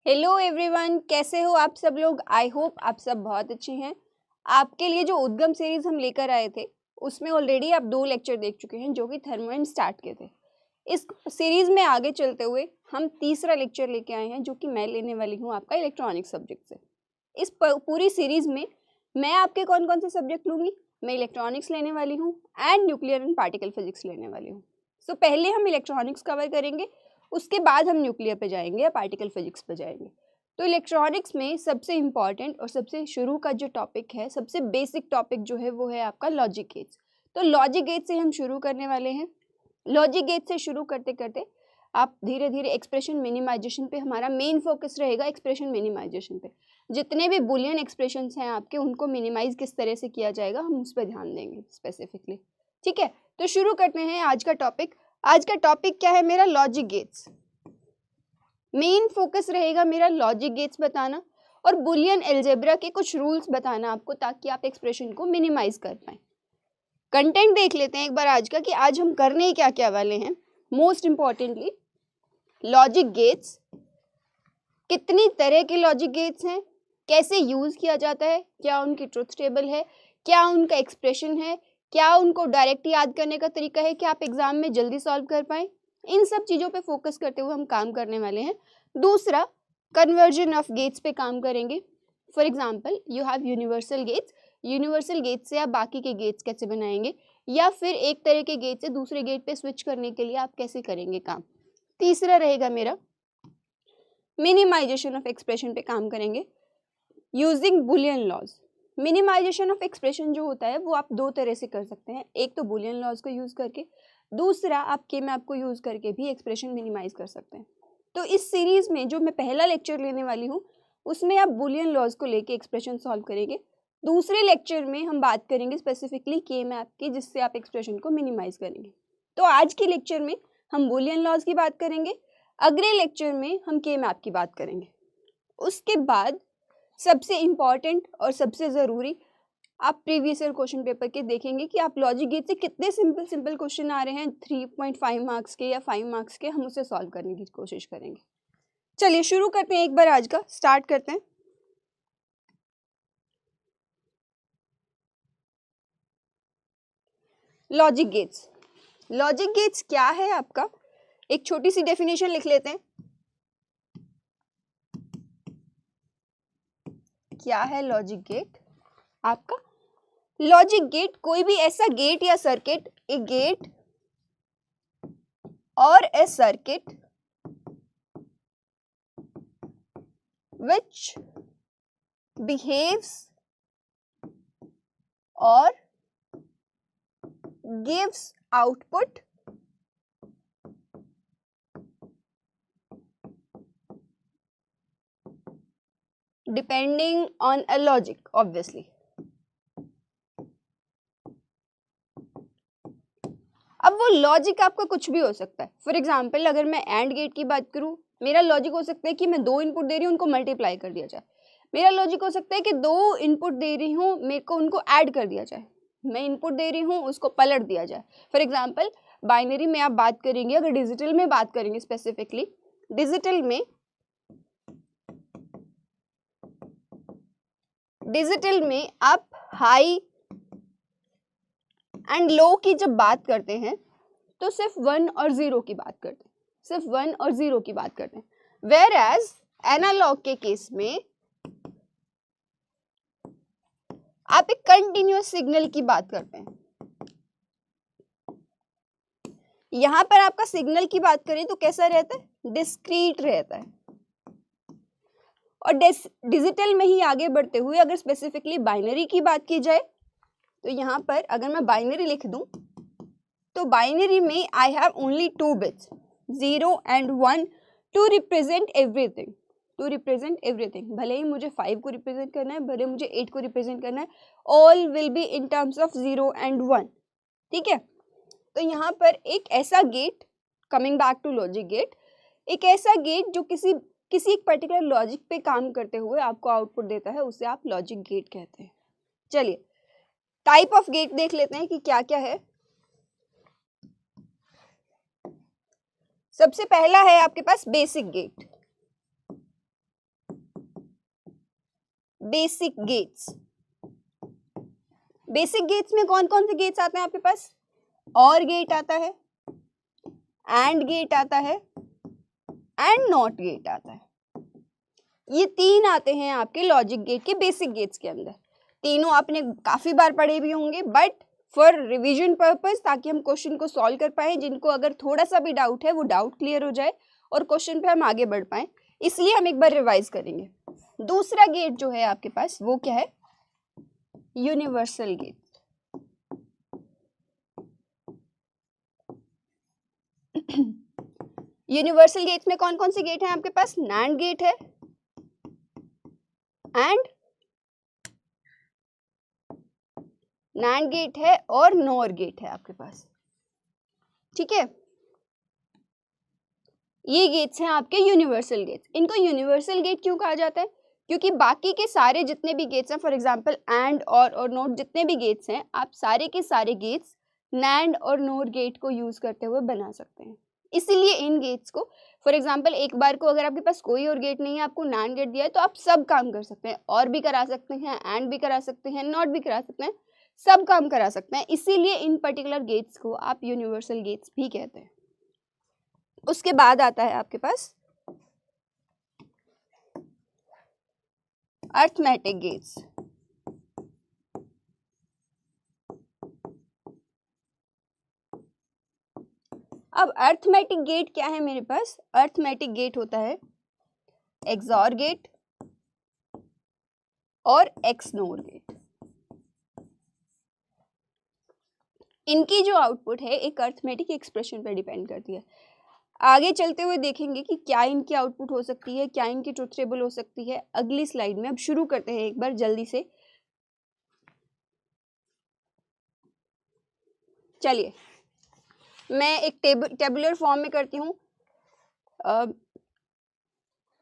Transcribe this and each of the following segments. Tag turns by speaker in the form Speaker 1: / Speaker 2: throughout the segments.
Speaker 1: Hello everyone, कैसे हो आप सब लोग। आई होप आप सब बहुत अच्छे हैं। आपके लिए जो उद्गम सीरीज हम लेकर आए थे उसमें ऑलरेडी आप 2 लेक्चर देख चुके हैं जो कि थर्मो एंड स्टार्ट के थे। इस सीरीज में आगे चलते हुए हम तीसरा लेक्चर लेके आए हैं जो कि मैं लेने वाली हूँ आपका इलेक्ट्रॉनिक सब्जेक्ट से। इस पूरी सीरीज में मैं आपके कौन कौन से सब्जेक्ट लूँगी, मैं इलेक्ट्रॉनिक्स लेने वाली हूँ and nuclear and particle physics लेने वाली हूँ। सो पहले हम इलेक्ट्रॉनिक्स कवर करेंगे, उसके बाद हम न्यूक्लियर पे जाएंगे या पार्टिकल फिजिक्स पे जाएंगे। तो इलेक्ट्रॉनिक्स में सबसे इम्पॉर्टेंट और सबसे शुरू का जो टॉपिक है, सबसे बेसिक टॉपिक जो है वो है आपका लॉजिक गेट्स। तो लॉजिक गेट से हम शुरू करने वाले हैं। लॉजिक गेट से शुरू करते करते आप धीरे धीरे एक्सप्रेशन मिनिमाइजेशन पे, हमारा मेन फोकस रहेगा एक्सप्रेशन मिनिमाइजेशन पे। जितने भी बुलियन एक्सप्रेशंस हैं आपके, उनको मिनिमाइज किस तरह से किया जाएगा हम उस पर ध्यान देंगे स्पेसिफिकली। ठीक है, तो शुरू करते हैं आज का टॉपिक। आज का टॉपिक क्या है मेरा? Logic gates. मेन फोकस रहेगा मेरा लॉजिक गेट्स बताना और बुलियन अलजेब्रा के कुछ रूल्स बताना आपको, ताकि आप एक्सप्रेशन को मिनिमाइज कर पाए। कंटेंट देख लेते हैं एक बार आज का कि आज हम करने क्या क्या वाले हैं। मोस्ट इंपॉर्टेंटली लॉजिक गेट्स, कितनी तरह के लॉजिक गेट्स हैं, कैसे यूज किया जाता है, क्या उनकी ट्रुथ टेबल है, क्या उनका एक्सप्रेशन है, क्या उनको डायरेक्ट याद करने का तरीका है कि आप एग्जाम में जल्दी सॉल्व कर पाए। इन सब चीज़ों पे फोकस करते हुए हम काम करने वाले हैं। दूसरा, कन्वर्जन ऑफ गेट्स पे काम करेंगे। For example you have universal gates, universal gate से आप बाकी के गेट्स कैसे बनाएंगे, या फिर एक तरह के गेट से दूसरे गेट पे स्विच करने के लिए आप कैसे करेंगे काम। तीसरा रहेगा मेरा मिनिमाइजेशन ऑफ एक्सप्रेशन पे काम करेंगे using Boolean laws. Minimisation of expression जो होता है वो आप 2 तरह से कर सकते हैं, एक तो बुलियन लॉज को यूज करके, दूसरा आप के मैप को यूज करके भी एक्सप्रेशन मिनिमाइज कर सकते हैं। तो इस सीरीज में जो मैं पहला लेक्चर लेने वाली हूँ उसमें आप बुलियन लॉज को लेके एक्सप्रेशन सॉल्व करेंगे। दूसरे लेक्चर में हम बात करेंगे स्पेसिफिकली के मैप की, जिससे आप एक्सप्रेशन को मिनिमाइज करेंगे। तो आज के लेक्चर में हम बुलियन लॉज की बात करेंगे, अगले लेक्चर में हम के मैप की बात करेंगे। उसके बाद सबसे इम्पॉर्टेंट और सबसे ज़रूरी, आप प्रीवियस ईयर क्वेश्चन पेपर के देखेंगे कि आप लॉजिक गेट से कितने सिंपल क्वेश्चन आ रहे हैं 3.5 मार्क्स के या 5 मार्क्स के, हम उसे सॉल्व करने की कोशिश करेंगे। चलिए शुरू करते हैं, एक बार आज का स्टार्ट करते हैं। लॉजिक गेट्स, लॉजिक गेट्स क्या है आपका, एक छोटी सी डेफिनेशन लिख लेते हैं। क्या है लॉजिक गेट आपका? लॉजिक गेट कोई भी ऐसा गेट या सर्किट, ए गेट और ए circuit which behaves or gives output depending on a logic, obviously. अब वो लॉजिक आपका कुछ भी हो सकता है। फॉर एग्जाम्पल अगर मैं एंड गेट की बात करूं, मेरा लॉजिक हो सकता है कि मैं 2 इनपुट दे रही हूँ, उनको मल्टीप्लाई कर दिया जाए। मेरा लॉजिक हो सकता है कि 2 इनपुट दे रही हूँ, मेरे को उनको ऐड कर दिया जाए। मैं इनपुट दे रही हूँ, उसको पलट दिया जाए। फॉर एग्जाम्पल बाइनरी में आप बात करेंगे, अगर डिजिटल में बात करेंगे स्पेसिफिकली, डिजिटल में आप हाई एंड लो की जब बात करते हैं तो सिर्फ 1 और 0 की बात करते हैं, सिर्फ 1 और 0 की बात करते हैं। वेयर एज एनालॉग के केस में आप एक कंटिन्यूअस सिग्नल की बात करते हैं। यहां पर आपका सिग्नल की बात करें तो कैसा रहता है? डिस्क्रीट रहता है। और डिजिटल में ही आगे बढ़ते हुए अगर स्पेसिफिकली बाइनरी की बात की जाए तो यहाँ पर अगर मैं बाइनरी लिख दूं तो बाइनरी में I have only 2 bits 0 and 1 to represent everything, to represent everything. भले ही मुझे 5 को रिप्रेजेंट करना है, भले मुझे 8 को रिप्रेजेंट करना है, all will be in terms of 0 and 1। ठीक है, तो यहाँ पर एक ऐसा gate, coming back to logic gate, एक ऐसा गेट जो किसी एक पर्टिकुलर लॉजिक पे काम करते हुए आपको आउटपुट देता है, उसे आप लॉजिक गेट कहते हैं। चलिए टाइप ऑफ गेट देख लेते हैं कि क्या क्या है। सबसे पहला है आपके पास basic gate. Basic gates. Basic gates में कौन कौन से गेट्स आते हैं आपके पास? और गेट आता है, एंड गेट आता है, एंड नॉट गेट आता है। ये तीन आते हैं आपके लॉजिक गेट के बेसिक गेट्स के अंदर। तीनों आपने काफी बार पढ़े भी होंगे, बट फॉर रिवीजन पर्पस, ताकि हम क्वेश्चन को सॉल्व कर पाए, जिनको अगर थोड़ा सा भी डाउट है वो डाउट क्लियर हो जाए और क्वेश्चन पे हम आगे बढ़ पाए, इसलिए हम एक बार रिवाइज करेंगे। दूसरा गेट जो है आपके पास वो क्या है? Universal gate. यूनिवर्सल गेट में कौन कौन से गेट हैं आपके पास? नैंड गेट है एंड नैंड गेट है और नॉर गेट है आपके पास। ठीक है, ये गेट्स हैं आपके यूनिवर्सल गेट्स। इनको यूनिवर्सल गेट क्यों कहा जाता है? क्योंकि बाकी के सारे जितने भी गेट्स हैं, फॉर एग्जांपल एंड और नॉट, जितने भी गेट्स हैं, आप सारे के सारे गेट्स नैंड और नॉर गेट को यूज करते हुए बना सकते हैं। इसीलिए इन गेट्स को, फॉर एग्जांपल एक बार को अगर आपके पास कोई और गेट नहीं है, आपको नैंड गेट दिया है, तो आप सब काम कर सकते हैं, और भी करा सकते हैं, एंड भी करा सकते हैं, नॉट भी करा सकते हैं, सब काम करा सकते हैं। इसीलिए इन पर्टिकुलर गेट्स को आप यूनिवर्सल गेट्स भी कहते हैं। उसके बाद आता है आपके पास अरिथमेटिक गेट्स। अब अरिथमेटिक गेट क्या है मेरे पास? अरिथमेटिक गेट होता है एक्सऑर गेट और एक्सनोर गेट। इनकी जो आउटपुट है एक अरिथमेटिक एक्सप्रेशन पर डिपेंड करती है। आगे चलते हुए देखेंगे कि क्या इनकी आउटपुट हो सकती है, क्या इनकी ट्रुथ टेबल हो सकती है, अगली स्लाइड में। अब शुरू करते हैं एक बार जल्दी से। चलिए, मैं एक टेबुलर फॉर्म में करती हूँ।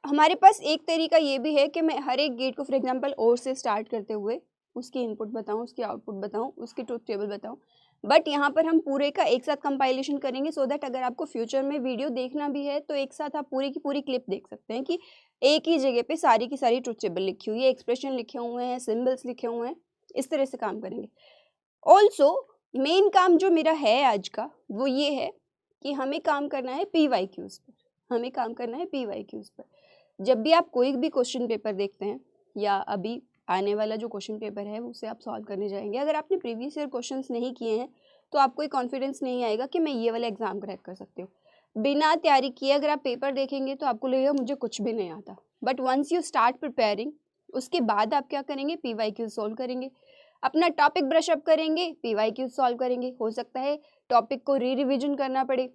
Speaker 1: हमारे पास एक तरीका ये भी है कि मैं हर एक गेट को फॉर एग्जांपल और से स्टार्ट करते हुए उसकी इनपुट बताऊँ, उसकी आउटपुट बताऊँ, उसकी ट्रुथ टेबल बताऊँ, बट यहाँ पर हम पूरे का एक साथ कंपाइलेशन करेंगे, सो दैट अगर आपको फ्यूचर में वीडियो देखना भी है तो एक साथ आप पूरी की पूरी क्लिप देख सकते हैं कि एक ही जगह पे सारी की सारी ट्रुथ टेबल लिखी हुई है, एक्सप्रेशन लिखे हुए हैं, सिंबल्स लिखे हुए हैं, इस तरह से काम करेंगे। ऑल्सो मेन काम जो मेरा है आज का वो ये है कि हमें काम करना है PYQs पर। हमें काम करना है PYQs पर। जब भी आप कोई भी क्वेश्चन पेपर देखते हैं या अभी आने वाला जो क्वेश्चन पेपर है उसे आप सॉल्व करने जाएंगे, अगर आपने प्रीवियस ईयर क्वेश्चंस नहीं किए हैं तो आपको एक कॉन्फिडेंस नहीं आएगा कि मैं ये वाला एग्जाम क्रैक कर सकती हूँ। बिना तैयारी किए अगर आप पेपर देखेंगे तो आपको लगेगा मुझे कुछ भी नहीं आता, but once you start preparing, उसके बाद आप क्या करेंगे? PYQ सॉल्व करेंगे, अपना टॉपिक ब्रश अप करेंगे, PYQ सॉल्व करेंगे। हो सकता है टॉपिक को रिविजन करना पड़े,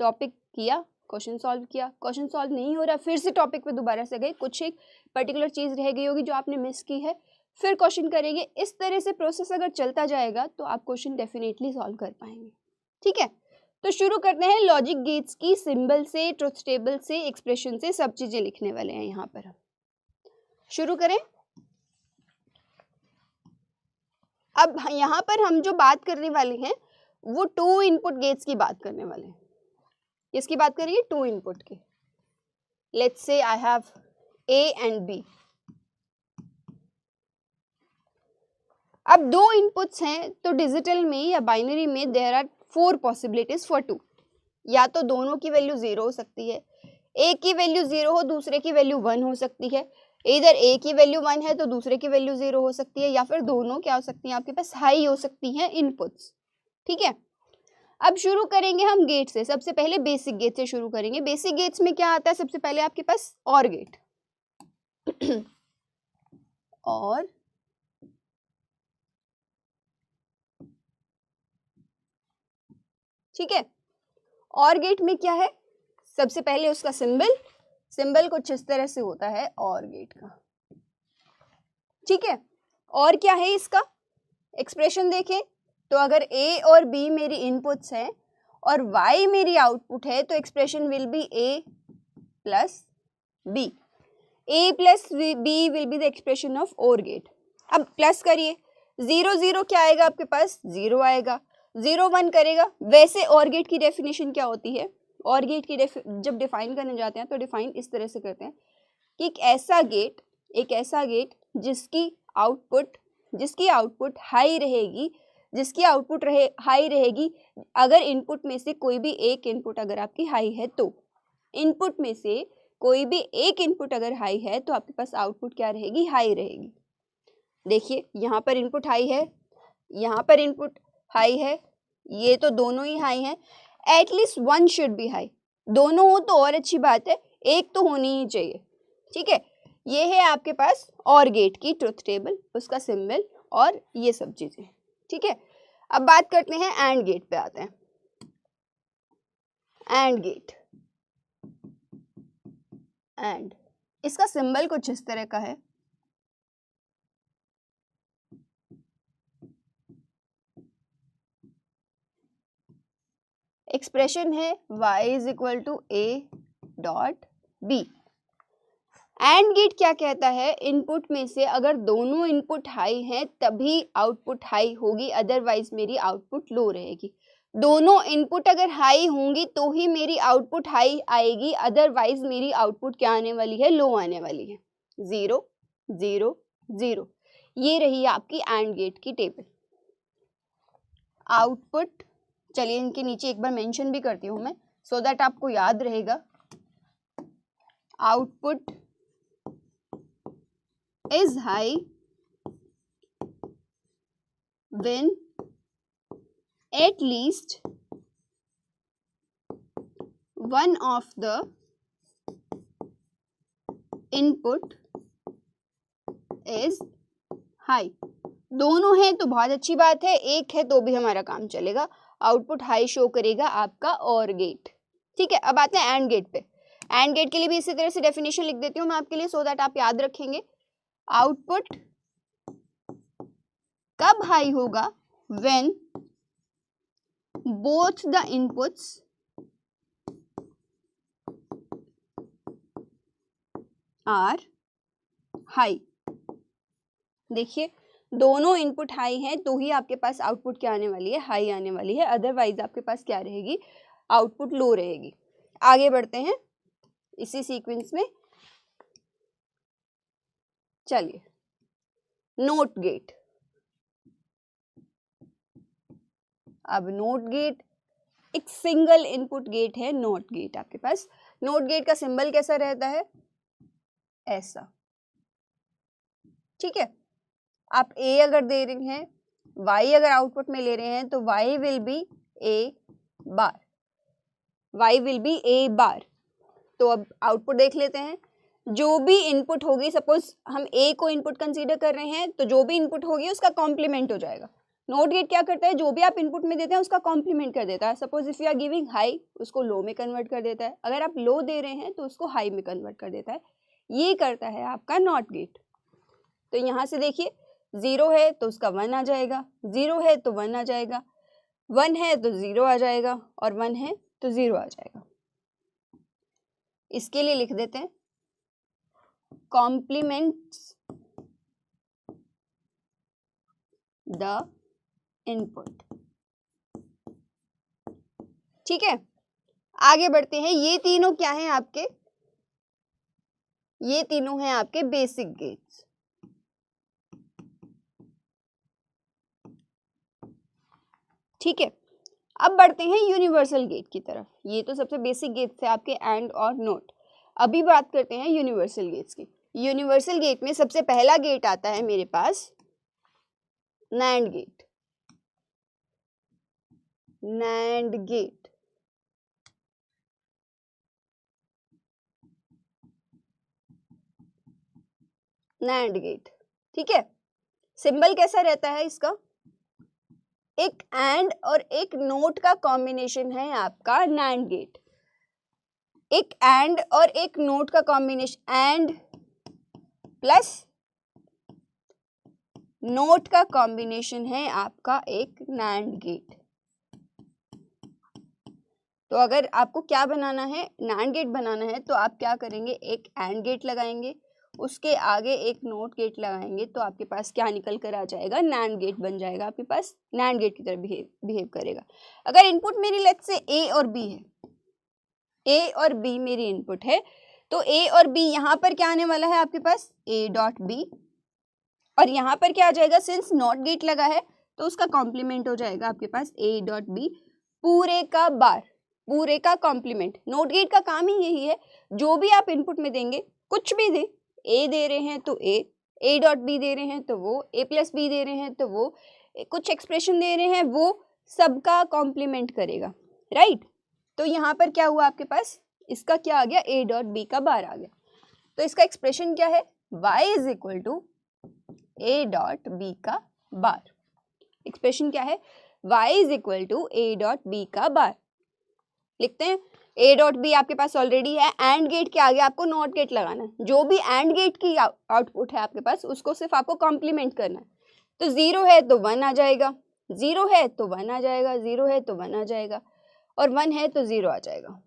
Speaker 1: टॉपिक किया, क्वेश्चन सॉल्व किया, क्वेश्चन सॉल्व नहीं हो रहा, फिर से टॉपिक पे दोबारा से गए, कुछ एक पर्टिकुलर चीज़ रह गई होगी जो आपने मिस की है, फिर क्वेश्चन करेंगे। इस तरह से प्रोसेस अगर चलता जाएगा तो आप क्वेश्चन डेफिनेटली सॉल्व कर पाएंगे। ठीक है, तो शुरू करते हैं लॉजिक गेट्स की सिंबल से, ट्रुथ टेबल से, एक्सप्रेशन से, सब चीज़ें लिखने वाले हैं यहाँ पर। हम शुरू करें। अब यहाँ पर हम जो बात करने वाले हैं वो 2 इनपुट गेट्स की बात करने वाले हैं। किसकी बात करेंगे? 2 इनपुट की। Let's say I have A and B। अब 2 इनपुट्स हैं तो डिजिटल में या बाइनरी में देयर आर 4 पॉसिबिलिटीज फॉर 2। या तो दोनों की वैल्यू 0 हो सकती है, एक की वैल्यू 0 हो, दूसरे की वैल्यू 1 हो सकती है। इधर ए की वैल्यू 1 है तो दूसरे की वैल्यू 0 हो सकती है, या फिर दोनों क्या हो सकती हैं आपके पास? हाई हो सकती हैं इनपुट्स। ठीक है, अब शुरू करेंगे हम गेट से। सबसे पहले बेसिक गेट से शुरू करेंगे। बेसिक गेट्स में क्या आता है? सबसे पहले आपके पास और गेट और ठीक है, और गेट में क्या है? सबसे पहले उसका सिंबल कुछ इस तरह से होता है और गेट का। ठीक है, और क्या है इसका एक्सप्रेशन देखें तो अगर A और B मेरी इनपुट्स हैं और Y मेरी आउटपुट है तो expression will be A plus B। A plus B will be the expression of और गेट। अब प्लस करिए, 0 0 क्या आएगा आपके पास? 0 आएगा। 0 1 करेगा। वैसे और गेट की डेफिनेशन क्या होती है? और गेट की जब डिफाइन करने जाते हैं तो डिफाइन इस तरह से करते हैं कि एक ऐसा गेट जिसकी आउटपुट हाई रहेगी, अगर इनपुट में से कोई भी एक इनपुट अगर आपकी हाई है तो इनपुट में से कोई भी एक इनपुट अगर हाई है तो आपके पास आउटपुट क्या रहेगी, हाई रहेगी। देखिए यहाँ पर इनपुट हाई है, यहाँ पर इनपुट हाई है, ये तो दोनों ही हाई हैं, at least one should be high. दोनों हो तो और अच्छी बात है, एक तो होनी ही चाहिए। ठीक है, ये है आपके पास और गेट की ट्रुथ टेबल, उसका सिंबल और ये सब चीजें। ठीक है, अब बात करते हैं एंड गेट पे आते हैं। एंड गेट, एंड इसका सिंबल कुछ इस तरह का है। एक्सप्रेशन है y is equal to a dot b। AND gate क्या कहता है, इनपुट में से अगर दोनों इनपुट हाई हैं तभी आउटपुट हाई होगी, अदरवाइज मेरी आउटपुट लो रहेगी। दोनों इनपुट अगर हाई होंगी तो ही मेरी आउटपुट हाई आएगी, अदरवाइज मेरी आउटपुट क्या आने वाली है, लो आने वाली है। 0 0 0, ये रही आपकी एंड गेट की टेबल। आउटपुट, चलिए इनके नीचे एक बार मेंशन भी करती हूं मैं सो दैट आपको याद रहेगा। Output is high when at least one of the input is high। दोनों है तो बहुत अच्छी बात है, एक है तो भी हमारा काम चलेगा, आउटपुट हाई शो करेगा आपका और गेट। ठीक है, अब आते हैं एंड गेट पे। एंड गेट के लिए भी इसी तरह से डेफिनेशन लिख देती हूँ मैं आपके लिए सो दैट आप याद रखेंगे। आउटपुट कब हाई होगा, when both the inputs are high. देखिए दोनों इनपुट हाई हैं तो ही आपके पास आउटपुट क्या आने वाली है, हाई आने वाली है, अदरवाइज आपके पास क्या रहेगी, आउटपुट लो रहेगी। आगे बढ़ते हैं इसी सीक्वेंस में। चलिए, नोट गेट। अब नोट गेट एक सिंगल इनपुट गेट है, नोट गेट आपके पास। नोट गेट का सिंबल कैसा रहता है, ऐसा। ठीक है, आप A अगर दे रहे हैं, Y अगर आउटपुट में ले रहे हैं तो Y will be A bar, Y will be A बार। तो अब आउटपुट देख लेते हैं। जो भी इनपुट होगी, सपोज हम A को इनपुट कंसीडर कर रहे हैं, तो जो भी इनपुट होगी उसका कॉम्प्लीमेंट हो जाएगा। नोट गेट क्या करता है, जो भी आप इनपुट में देते हैं उसका कॉम्प्लीमेंट कर देता है। Suppose if you are giving high, उसको लो में कन्वर्ट कर देता है, अगर आप लो दे रहे हैं तो उसको हाई में कन्वर्ट कर देता है। ये करता है आपका नॉट गेट। तो यहाँ से देखिए, 0 है तो उसका 1 आ जाएगा, 0 है तो 1 आ जाएगा, 1 है तो 0 आ जाएगा, और 1 है तो 0 आ जाएगा। इसके लिए लिख देते हैं कॉम्प्लीमेंट्स द इनपुट। ठीक है, आगे बढ़ते हैं। ये तीनों क्या हैं आपके, ये तीनों हैं आपके बेसिक गेट्स। ठीक है, अब बढ़ते हैं यूनिवर्सल गेट की तरफ। ये तो सबसे बेसिक गेट्स थे आपके एंड और नोट। अभी बात करते हैं यूनिवर्सल गेट्स की। यूनिवर्सल गेट में सबसे पहला गेट आता है मेरे पास NAND gate. NAND gate, NAND gate. ठीक है, सिंबल कैसा रहता है इसका, एक एंड और एक नोट का कॉम्बिनेशन है आपका नैंड गेट। एक एंड और एक नोट का कॉम्बिनेशन, एंड प्लस नोट का कॉम्बिनेशन है आपका एक नैंड गेट। तो अगर आपको क्या बनाना है, नैंड गेट बनाना है, तो आप क्या करेंगे, एक एंड गेट लगाएंगे, उसके आगे एक नोट गेट लगाएंगे, तो आपके पास क्या निकल कर आ जाएगा, नैंड गेट बन जाएगा। आपके पास नैंड गेट की तरह बिहेव करेगा। अगर इनपुट मेरी लेट्स से A और B है, A और B मेरी इनपुट है, तो A और B यहाँ पर क्या आने वाला है आपके पास, A डॉट B और यहाँ पर क्या आ जाएगा, सिंस नॉट गेट लगा है तो उसका कॉम्प्लीमेंट हो जाएगा आपके पास a डॉट बी पूरे का बार, पूरे का कॉम्प्लीमेंट। नॉट गेट का काम ही यही है, जो भी आप इनपुट में देंगे, कुछ भी दे, a दे रहे हैं तो a डॉट बी दे रहे हैं तो वो, a प्लस बी दे रहे हैं तो वो, कुछ एक्सप्रेशन दे रहे हैं वो सबका कॉम्प्लीमेंट करेगा, राइट। तो यहाँ पर क्या हुआ आपके पास, इसका क्या आ गया, a डॉट बी का बार आ गया। तो इसका एक्सप्रेशन क्या है, y is equal to a dot B का बार। एक्सप्रेशन क्या है, y is equal to a dot B का बार। लिखते हैं, a डॉट बी आपके पास ऑलरेडी है, एंड गेट के आगे आपको नॉट गेट लगाना है। जो भी एंड गेट की आउटपुट है आपके पास उसको सिर्फ आपको कॉम्प्लीमेंट करना है। तो 0 है तो 1 आ जाएगा, 0 है तो 1 आ जाएगा, 0 है तो 1 आ जाएगा, और 1 है तो 0 आ जाएगा।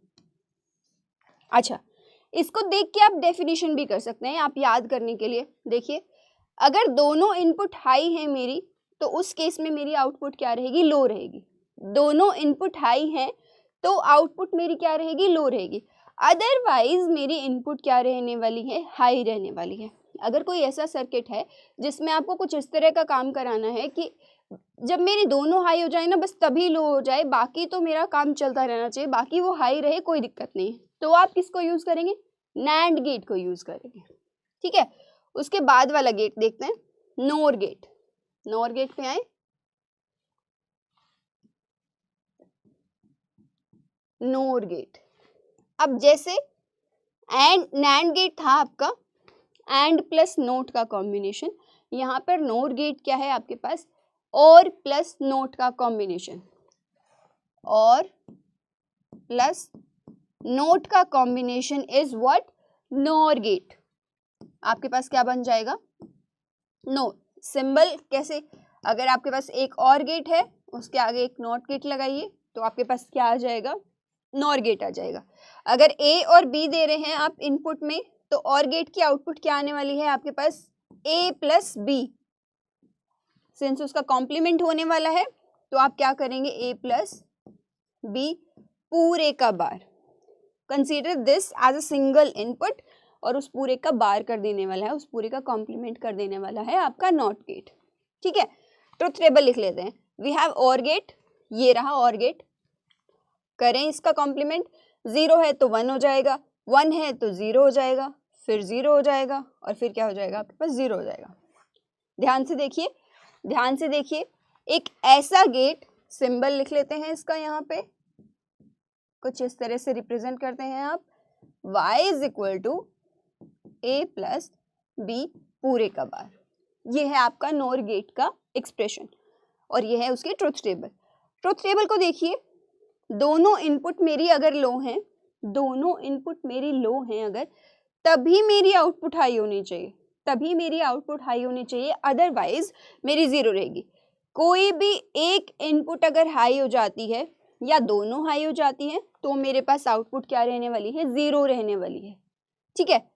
Speaker 1: अच्छा, इसको देख के आप डेफिनेशन भी कर सकते हैं, आप याद करने के लिए देखिए, अगर दोनों इनपुट हाई है मेरी तो उस केस में मेरी आउटपुट क्या रहेगी, लो रहेगी। दोनों इनपुट हाई हैं तो आउटपुट मेरी क्या रहेगी, लो रहेगी। अदरवाइज मेरी इनपुट क्या रहने वाली है, हाई रहने वाली है। अगर कोई ऐसा सर्किट है जिसमें आपको कुछ इस तरह का काम कराना है कि जब मेरी दोनों हाई हो जाए ना, बस तभी लो हो जाए, बाकी तो मेरा काम चलता रहना चाहिए, बाकी वो हाई रहे कोई दिक्कत नहीं, तो आप किसको यूज करेंगे, नैंड गेट को यूज करेंगे, ठीक है। उसके बाद वाला गेट देखते हैं, नोर गेट। नोर गेट पे आए, नोर गेट। अब जैसे एंड नैंड गेट था आपका एंड प्लस नोट का कॉम्बिनेशन, यहाँ पर नोर गेट क्या है आपके पास, और प्लस नोट का कॉम्बिनेशन, और प्लस नोट का combination is what, NOR gate. आपके पास क्या बन जाएगा, नो सिंबल कैसे, अगर आपके पास एक और गेट है उसके आगे एक नॉट गेट लगाइए तो आपके पास क्या आ जाएगा, नॉर गेट आ जाएगा। अगर a और b दे रहे हैं आप इनपुट में तो और गेट की आउटपुट क्या आने वाली है आपके पास, a प्लस बी। सिंस उसका कॉम्प्लीमेंट होने वाला है तो आप क्या करेंगे, a प्लस बी पूरे का bar. Consider this as a single input, और उस पूरे का बार कर देने वाला है, उस पूरे का कॉम्प्लीमेंट कर देने वाला है आपका नॉट गेट, ठीक है। ट्रुथ टेबल लिख लेते हैं, वी हैव और गेट, ये रहा और गेट, करें इसका कॉम्प्लीमेंट, 0 है तो 1 हो जाएगा, 1 है तो 0 हो जाएगा, फिर 0 हो जाएगा, और फिर क्या हो जाएगा आपके पास, 0 हो जाएगा। ध्यान से देखिए, ध्यान से देखिए, एक ऐसा गेट, सिंबल लिख लेते हैं इसका, यहाँ पे कुछ इस तरह से रिप्रेजेंट करते हैं आप, y is equal to a plus B पूरे का बार। ये है आपका नोर गेट का एक्सप्रेशन, और ये है उसकी ट्रुथ टेबल। ट्रुथ टेबल को देखिए, दोनों इनपुट मेरी अगर लो हैं, दोनों इनपुट मेरी लो हैं अगर, तभी मेरी आउटपुट हाई होनी चाहिए, तभी मेरी आउटपुट हाई होनी चाहिए, अदरवाइज मेरी 0 रहेगी। कोई भी एक इनपुट अगर हाई हो जाती है या दोनों हाई हो जाती हैं तो मेरे पास आउटपुट क्या रहने वाली है, 0 रहने वाली है, ठीक है।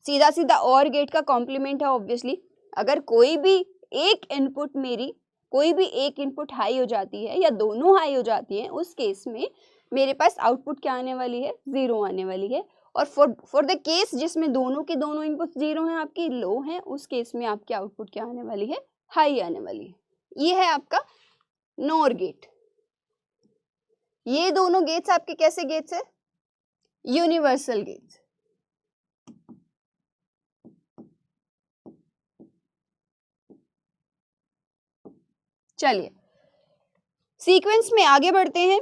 Speaker 1: सीधा सीधा और गेट का कॉम्प्लीमेंट है ऑब्वियसली, अगर कोई भी एक इनपुट मेरी, कोई भी एक इनपुट हाई हो जाती है या दोनों हाई हो जाती हैं, उस केस में मेरे पास आउटपुट क्या आने वाली है, 0 आने वाली है। और फॉर द केस जिसमें दोनों के दोनों इनपुट 0 हैं, आपकी लो हैं, उस केस में आपकी आउटपुट क्या आने वाली है, हाई आने वाली है। ये है आपका नॉर गेट। ये दोनों गेट्स आपके कैसे गेट्स है, यूनिवर्सल गेट्स। चलिए सीक्वेंस में आगे बढ़ते हैं,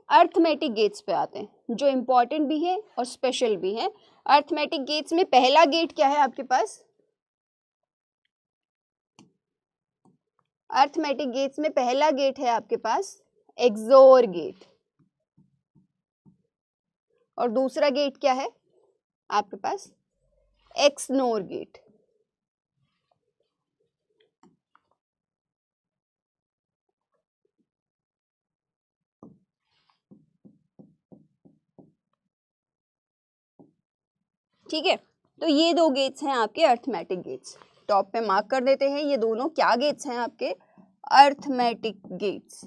Speaker 1: अर्थमेटिक गेट्स पे आते हैं, जो इंपॉर्टेंट भी है और स्पेशल भी है। अर्थमेटिक गेट्स में पहला गेट क्या है आपके पास, अर्थमेटिक गेट्स में पहला गेट है आपके पास एक्सोर गेट, और दूसरा गेट क्या है आपके पास, एक्सनोर गेट। ठीक है, तो ये दो गेट्स हैं आपके अर्थमेटिक गेट्स। टॉप पे मार्क कर देते हैं, ये दोनों क्या गेट्स हैं आपके, अर्थमेटिक गेट्स।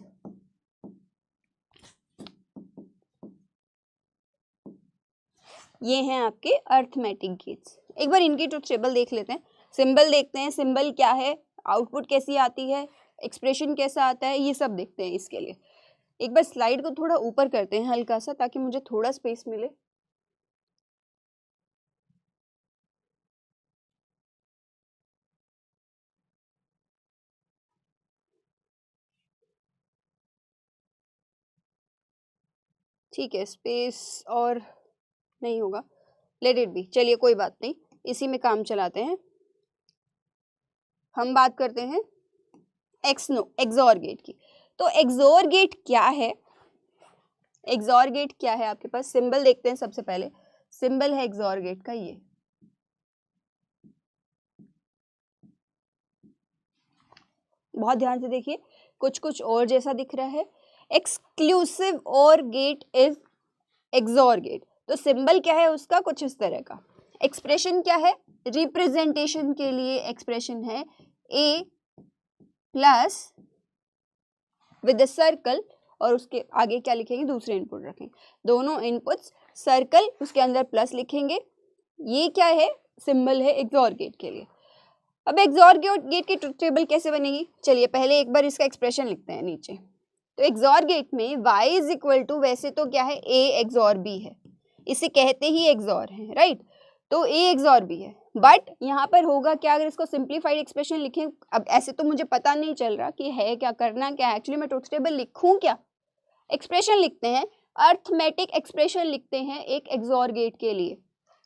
Speaker 1: ये हैं आपके अर्थमेटिक गेट्स। एक बार इनकी ट्रुथ टेबल देख लेते हैं। सिंबल देखते हैं, सिंबल क्या है, आउटपुट कैसी आती है, एक्सप्रेशन कैसा आता है, ये सब देखते हैं। इसके लिए एक बार स्लाइड को थोड़ा ऊपर करते हैं हल्का सा, ताकि मुझे थोड़ा स्पेस मिले। ठीक है, स्पेस और नहीं होगा, लेट इट बी, चलिए कोई बात नहीं, इसी में काम चलाते हैं। हम बात करते हैं एक्सोर गेट की। तो एक्सोर गेट क्या है, एक्सोर गेट क्या है, आपके पास सिंबल देखते हैं। सबसे पहले सिंबल है एक्सोर गेट का ये, बहुत ध्यान से देखिए, कुछ कुछ और जैसा दिख रहा है। एक्सक्लूसिव और गेट इज एक्सोर गेट। तो सिंबल क्या है उसका, कुछ इस तरह का। एक्सप्रेशन क्या है, रिप्रेजेंटेशन के लिए एक्सप्रेशन है a प्लस विद सर्कल, और उसके आगे क्या लिखेंगे, दूसरे इनपुट रखेंगे, दोनों इनपुट्स सर्कल, उसके अंदर प्लस लिखेंगे। ये क्या है, सिंबल है एक्सोर गेट के लिए। अब एक्सोर गेट की ट्रुथ टेबल कैसे बनेगी, चलिए पहले एक बार इसका एक्सप्रेशन लिखते हैं नीचे। तो एक्सोर गेट में y इज इक्वल टू, वैसे तो क्या है, a एक्सोर b है, इसे कहते ही एक्सोर है, राइट। तो a एक्सोर b है, बट यहाँ पर होगा क्या, अगर इसको सिंप्लीफाइड एक्सप्रेशन लिखें, अब ऐसे तो मुझे पता नहीं चल रहा कि है क्या, करना क्या, एक्चुअली मैं ट्रुथ टेबल लिखूं क्या, एक्सप्रेशन लिखते हैं, अर्थमेटिक एक्सप्रेशन लिखते हैं एक एक्सोर गेट के लिए।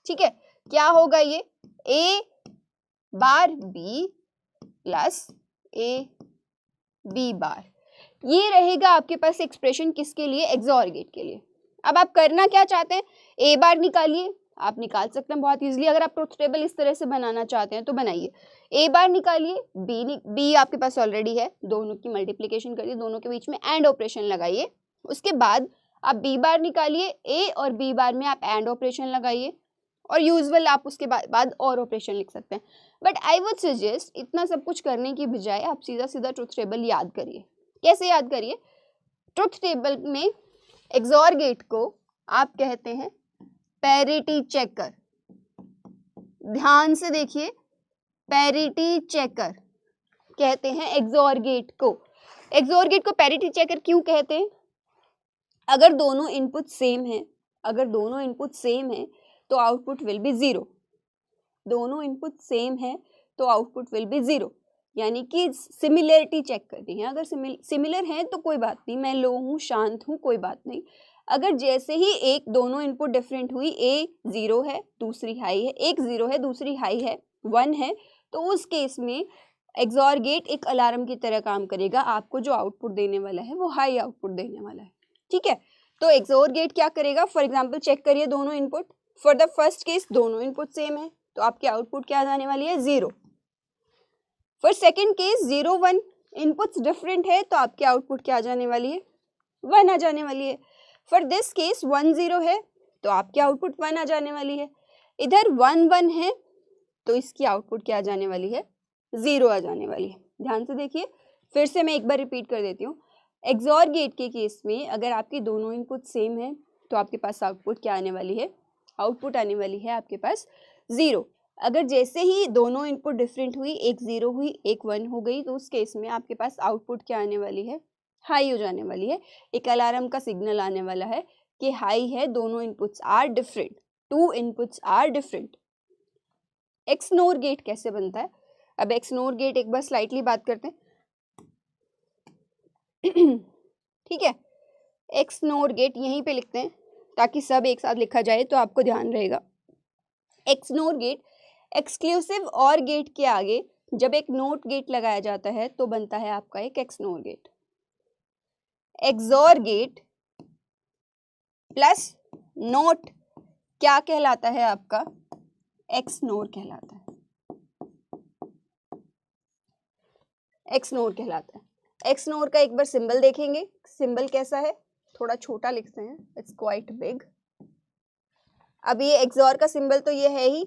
Speaker 1: ठीक है, क्या होगा ये, a bar b plus a b बार, ये रहेगा आपके पास एक्सप्रेशन किसके लिए, एक्सोर गेट के लिए। अब आप करना क्या चाहते हैं, a बार निकालिए, आप निकाल सकते हैं बहुत इजीली, अगर आप ट्रुथ टेबल इस तरह से बनाना चाहते हैं तो बनाइए। a बार निकालिए, b आपके पास ऑलरेडी है, दोनों की मल्टीप्लिकेशन करिए, दोनों के बीच में एंड ऑपरेशन लगाइए, उसके बाद आप b बार निकालिए, a और b बार में आप एंड ऑपरेशन लगाइए, और यूजुअल आप उसके बाद और ऑपरेशन लिख सकते हैं। बट आई वुड सजेस्ट इतना सब कुछ करने की बजाय आप सीधा सीधा ट्रुथ टेबल याद करिए। कैसे याद करिए, ट्रुथ टेबल में एक्सोर गेट को आप कहते हैं पैरिटी चेकर, ध्यान से देखिए, पैरिटी चेकर कहते हैं एक्सोर गेट को। एक्सोर गेट को पैरिटी चेकर क्यों कहते हैं, अगर दोनों इनपुट सेम है, अगर दोनों इनपुट सेम है तो आउटपुट विल बी जीरो, दोनों इनपुट सेम है तो आउटपुट विल बी जीरो, यानी कि सिमिलरिटी चेक करनी है। अगर सिमिलर है तो कोई बात नहीं, मैं लो हूँ, शांत हूँ, कोई बात नहीं। अगर जैसे ही एक दोनों इनपुट डिफरेंट हुई, ए जीरो है दूसरी हाई है, एक जीरो है दूसरी हाई है, 1 है, तो उस केस में एक्सोर गेट एक अलार्म की तरह काम करेगा, आपको जो आउटपुट देने वाला है वो हाई आउटपुट देने वाला है। ठीक है, तो एक्सोर गेट क्या करेगा, फॉर एग्जाम्पल चेक करिए दोनों input, for the first case दोनों इनपुट सेम है तो आपकी आउटपुट क्या जाने वाली है, 0। For second case 0 1 inputs different है तो आपकी आउटपुट क्या जाने वाली है, 1 आ जाने वाली है। फॉर दिस केस 1 0 है तो आपकी आउटपुट 1 आ जाने वाली है। इधर 1 1 है तो इसकी आउटपुट क्या जाने वाली है, 0 आ जाने वाली है। ध्यान से देखिए, फिर से मैं एक बार रिपीट कर देती हूँ। एक्सोर गेट के केस में अगर आपकी दोनों इनपुट सेम है तो आपके पास आउटपुट क्या आने वाली है, आउटपुट आने वाली है आपके पास 0। अगर जैसे ही दोनों इनपुट डिफरेंट हुई, एक 0 हुई एक 1 हो गई, तो उस केस में आपके पास आउटपुट क्या आने वाली है, हाई हो जाने वाली है। एक अलार्म का सिग्नल आने वाला है कि हाई है, दोनों inputs are different, 2 inputs are different. XNOR gate कैसे बनता है, अब एक्सनोर गेट एक बार स्लाइटली बात करते हैं। ठीक है, एक्सनोर गेट यहीं पे लिखते हैं ताकि सब एक साथ लिखा जाए तो आपको ध्यान रहेगा। एक्सनोर गेट, एक्सक्लूसिव और गेट के आगे जब एक नोट गेट लगाया जाता है तो बनता है आपका एक XNOR gate. XOR gate plus NOT क्या कहलाता है आपका, एक्सनोर कहलाता है, एक्सनोर कहलाता है। एक्सनोर का एक बार सिंबल देखेंगे, सिंबल कैसा है, थोड़ा छोटा लिखते हैं, इट्स क्वाइट बिग। अब ये एक्सोर का सिंबल तो ये है ही,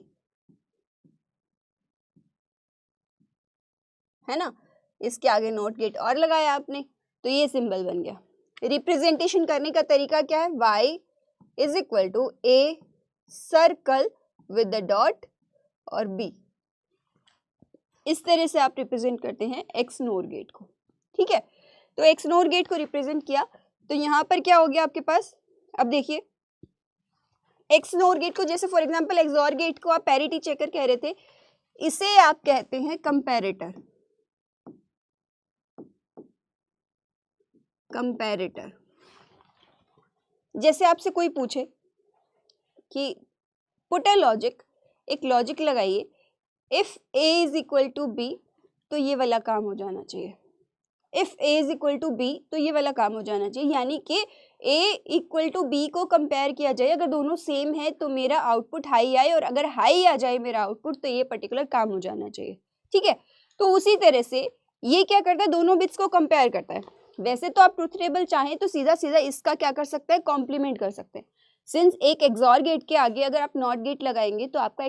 Speaker 1: है ना, इसके आगे नोट गेट और लगाया आपने तो ये सिंबल बन गया। रिप्रेजेंटेशन करने का तरीका क्या है, y is equal to a circle with the dot और b, इस तरह से आप रिप्रेजेंट करते हैं एक्स नोर गेट को, ठीक है। तो एक्स नोर गेट को रिप्रेजेंट किया तो यहाँ पर क्या हो गया आपके पास, अब देखिए एक्स नोर गेट को, जैसे फॉर एग्जांपल एक्सऑर गेट को आप पैरिटी चेकर कह रहे थे, इसे आप कहते हैं कंपैरेटर। कंपैरेटर, जैसे आपसे कोई पूछे कि पुट अ लॉजिक, एक लॉजिक लगाइए, if A is equal to B, तो ये वाला काम हो जाना चाहिए। If A is equal to B, तो ये वाला काम हो जाना चाहिए, यानी कि ए इक्वल टू बी को कंपेयर किया जाए, अगर दोनों सेम है तो मेरा आउटपुट हाई आए, और अगर हाई आ जाए मेरा आउटपुट तो ये पर्टिकुलर काम हो जाना चाहिए, ठीक है। तो उसी तरह से ये क्या करता है, दोनों बिट्स को कंपेयर करता है। वैसे तो आप ट्रुथ टेबल चाहें तो सीधा सीधा इसका क्या कर सकते हैं, कॉम्प्लीमेंट कर सकते हैं। सिंस एक एक्सऑर गेट के आगे अगर आप नॉट गेट लगाएंगे तो आपका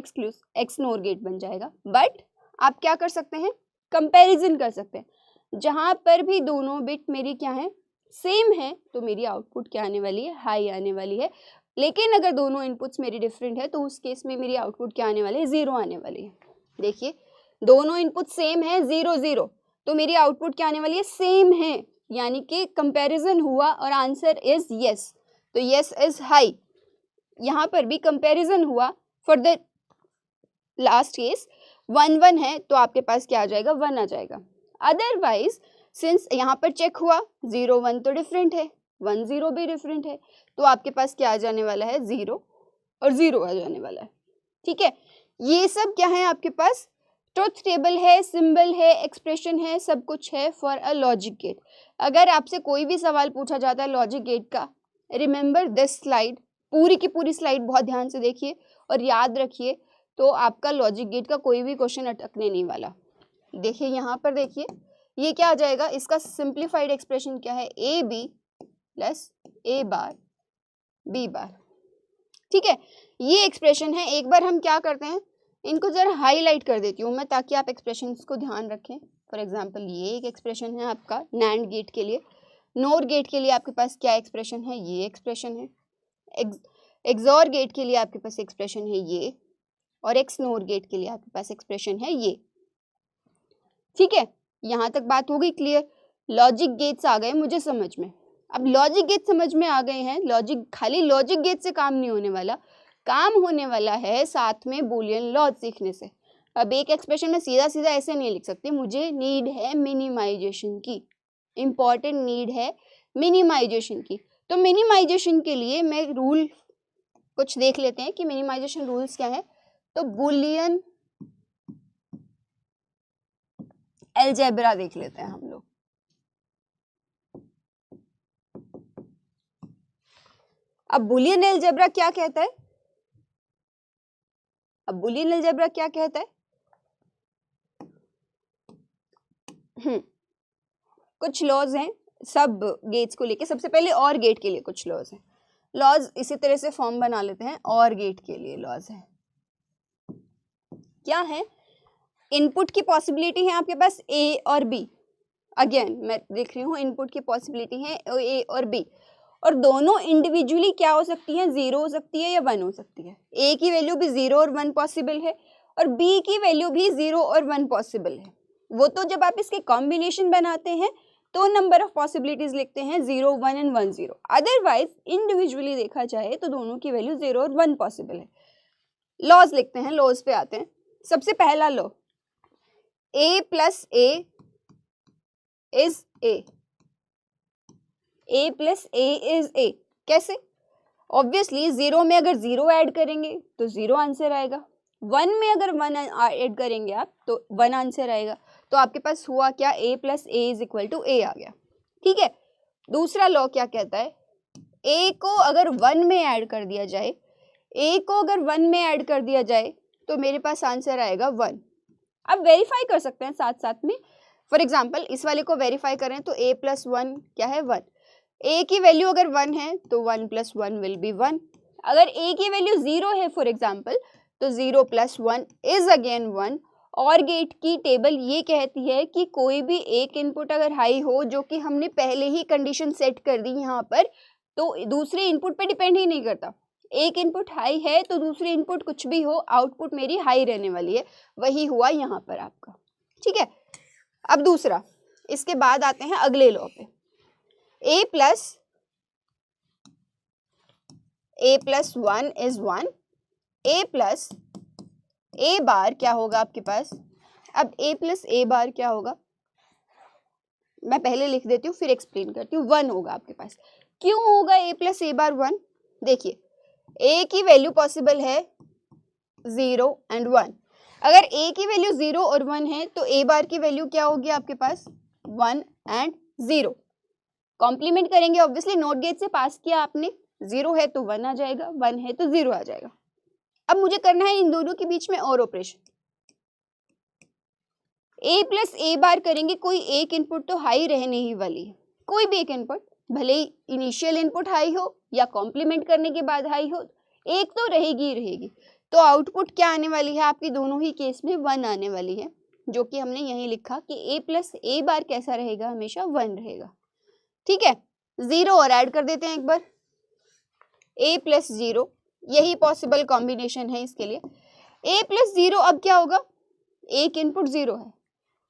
Speaker 1: एक्स नोर गेट बन जाएगा, बट आप क्या कर सकते हैं, कंपैरिजन कर सकते हैं। जहां पर भी दोनों बिट मेरी क्या है, सेम है, तो मेरी आउटपुट क्या आने वाली है, हाई आने वाली है। लेकिन अगर दोनों इनपुट्स मेरी डिफरेंट है तो उस केस में मेरी आउटपुट क्या आने वाली है, 0 आने वाली है। देखिए दोनों इनपुट सेम है, 0 0, तो मेरी आउटपुट क्या आने वाली है, सेम है, यानी कि कंपैरिजन हुआ और आंसर इज यस, तो यस इज हाई। यहाँ पर भी कंपैरिजन हुआ, फॉर द लास्ट केस 1 1 है तो आपके पास क्या आ जाएगा, 1 आ जाएगा। अदरवाइज सिंस यहाँ पर चेक हुआ 0 1 तो डिफरेंट है, 1 0 भी डिफरेंट है, तो आपके पास क्या आ जाने वाला है, 0 और 0 आ जाने वाला है, ठीक है। ये सब क्या है आपके पास, ट्रुथ टेबल है, सिंबल है, एक्सप्रेशन है, सब कुछ है फॉर अ लॉजिक गेट। अगर आपसे कोई भी सवाल पूछा जाता है लॉजिक गेट का, रिमेंबर दिस स्लाइड, पूरी की पूरी स्लाइड बहुत ध्यान से देखिए और याद रखिए, तो आपका लॉजिक गेट का कोई भी क्वेश्चन अटकने नहीं वाला। देखिए यहाँ पर देखिए ये क्या आ जाएगा, इसका सिंप्लीफाइड एक्सप्रेशन क्या है, A B plus A bar B bar, ठीक है। ये एक्सप्रेशन है। एक बार हम क्या करते हैं, इनको जरा हाईलाइट कर देती हूँ मैं ताकि आप एक्सप्रेशंस को ध्यान रखें। फॉर एग्जांपल ये एक एक्सप्रेशन है आपका नैंड गेट के लिए, नोर गेट के लिए आपके पास क्या एक्सप्रेशन है, ये एक्सप्रेशन है, एक्सऑर गेट के लिए आपके पास एक्सप्रेशन है ये, और एक्स नोर गेट के लिए आपके पास एक्सप्रेशन है ये, ठीक है। यहाँ तक बात हो गई क्लियर। लॉजिक गेट्स आ गए मुझे समझ में। अब लॉजिक गेट समझ में आ गए हैं, लॉजिक खाली लॉजिक गेट से काम नहीं होने वाला, काम होने वाला है साथ में बूलियन लॉज सीखने से। अब एक एक्सप्रेशन में सीधा सीधा ऐसे नहीं लिख सकती, मुझे नीड है मिनिमाइजेशन की, इंपॉर्टेंट नीड है मिनिमाइजेशन की। तो मिनिमाइजेशन के लिए मैं रूल कुछ देख लेते हैं कि मिनिमाइजेशन रूल्स क्या है। तो बूलियन अलजेब्रा देख लेते हैं हम लोग। अब बूलियन अलजेब्रा क्या कहता है, अब बूलियन अलजेब्रा क्या कहता है, कुछ लॉज हैं सब गेट्स को लेके। सबसे पहले और गेट के लिए कुछ लॉज हैं, लॉज इसी तरह से फॉर्म बना लेते हैं। और गेट के लिए लॉज है, क्या है, इनपुट की पॉसिबिलिटी है आपके पास ए और बी। अगेन मैं देख रही हूँ इनपुट की पॉसिबिलिटी है ए और बी, और दोनों इंडिविजुअली क्या हो सकती है, 0 हो सकती है या 1 हो सकती है। ए की वैल्यू भी 0 और 1 पॉसिबल है, और बी की वैल्यू भी 0 और 1 पॉसिबल है। वो तो जब आप इसके कॉम्बिनेशन बनाते हैं तो नंबर ऑफ पॉसिबिलिटीज लिखते हैं 0 1 एंड 1 0। अदरवाइज इंडिविजुअली देखा जाए तो दोनों की वैल्यू 0 और 1 पॉसिबल है। लॉज लिखते हैं, लॉज पे आते हैं। सबसे पहला law, a plus A is a, a plus A is a. कैसे, ऑब्वियसली 0 में अगर 0 ऐड करेंगे तो 0 आंसर आएगा, 1 में अगर 1 ऐड करेंगे आप तो 1 आंसर आएगा। तो आपके पास हुआ क्या, a plus A is equal to A आ गया, ठीक है। दूसरा लॉ क्या कहता है, a को अगर 1 में ऐड कर दिया जाए, a को अगर 1 में ऐड कर दिया जाए तो मेरे पास आंसर आएगा 1। अब वेरीफाई कर सकते हैं साथ साथ में। फॉर एग्जाम्पल इस वाले को वेरीफाई करें तो a प्लस 1 क्या है, 1। a की वैल्यू अगर 1 है तो 1 प्लस 1 विल बी 1। अगर a की वैल्यू 0 है फॉर एग्जाम्पल तो 0 प्लस 1 इज अगेन 1। और गेट की टेबल ये कहती है कि कोई भी एक इनपुट अगर हाई हो, जो कि हमने पहले ही कंडीशन सेट कर दी यहाँ पर, तो दूसरे इनपुट पे डिपेंड ही नहीं करता। एक इनपुट हाई है तो दूसरी इनपुट कुछ भी हो, आउटपुट मेरी हाई रहने वाली है। वही हुआ यहाँ पर आपका, ठीक है। अब दूसरा, इसके बाद आते हैं अगले लॉ पे। a plus 1 is 1, a plus a बार क्या होगा आपके पास? अब a प्लस a बार क्या होगा, मैं पहले लिख देती हूँ फिर एक्सप्लेन करती हूँ। 1 होगा आपके पास। क्यों होगा a प्लस a बार 1? देखिए a की वैल्यू पॉसिबल है 0 एंड 1। अगर a की वैल्यू 0 और 1 है तो a बार की वैल्यू क्या होगी आपके पास? 1 एंड 0। कॉम्प्लीमेंट करेंगे ऑब्वियसली, नॉट गेट से पास किया आपने, 0 है तो 1 आ जाएगा, 1 है तो 0 आ जाएगा। अब मुझे करना है इन दोनों के बीच में और ऑपरेशन। a प्लस a बार करेंगे, कोई एक इनपुट तो हाई रहने ही वाली है, कोई भी एक इनपुट, भले ही इनिशियल इनपुट हाई हो या कॉम्प्लीमेंट करने के बाद हाई हो, एक तो रहेगी ही रहेगी। तो आउटपुट क्या आने वाली है आपकी दोनों ही केस में? 1 आने वाली है, जो कि हमने यहीं लिखा कि a प्लस a बार कैसा रहेगा? हमेशा 1 रहेगा। ठीक है, 0 और ऐड कर देते हैं एक बार, a प्लस 0, यही पॉसिबल कॉम्बिनेशन है इसके लिए। a प्लस 0, अब क्या होगा? एक इनपुट 0 है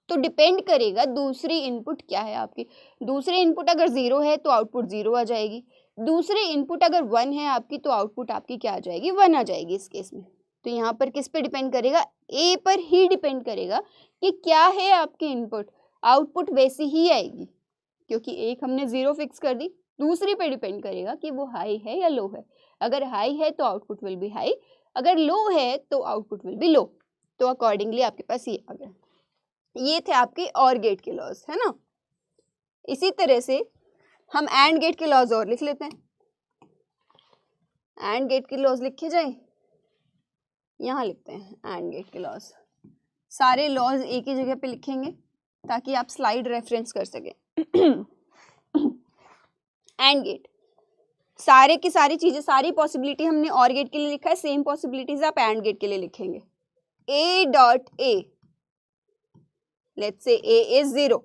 Speaker 1: तो डिपेंड करेगा दूसरी इनपुट क्या है आपकी। दूसरे इनपुट अगर 0 है तो आउटपुट 0 आ जाएगी, दूसरे इनपुट अगर 1 है आपकी तो आउटपुट आपकी क्या आ जाएगी? 1 आ जाएगी इस केस में। तो यहाँ पर किस पे डिपेंड करेगा? a पर ही डिपेंड करेगा कि क्या है आपकी इनपुट, आउटपुट वैसी ही आएगी, क्योंकि एक हमने 0 फिक्स कर दी। दूसरी पे डिपेंड करेगा कि वो हाई है या लो है। अगर हाई है तो आउटपुट विल बी हाई, अगर लो है तो आउटपुट विल बी लो। तो अकॉर्डिंगली आपके पास ये आ गया। ये थे आपके और गेट के लॉज, है ना। इसी तरह से हम एंड गेट के लॉज और लिख लेते हैं। एंड गेट के लॉज लिखे जाए, यहाँ लिखते हैं एंड गेट के लॉज। सारे लॉज एक ही जगह पे लिखेंगे ताकि आप स्लाइड रेफरेंस कर सकें। एंड गेट, सारे की सारी चीजें, सारी पॉसिबिलिटी हमने और गेट के लिए लिखा है, सेम पॉसिबिलिटीज आप एंड गेट के लिए लिखेंगे। a dot a, let's say a is 0,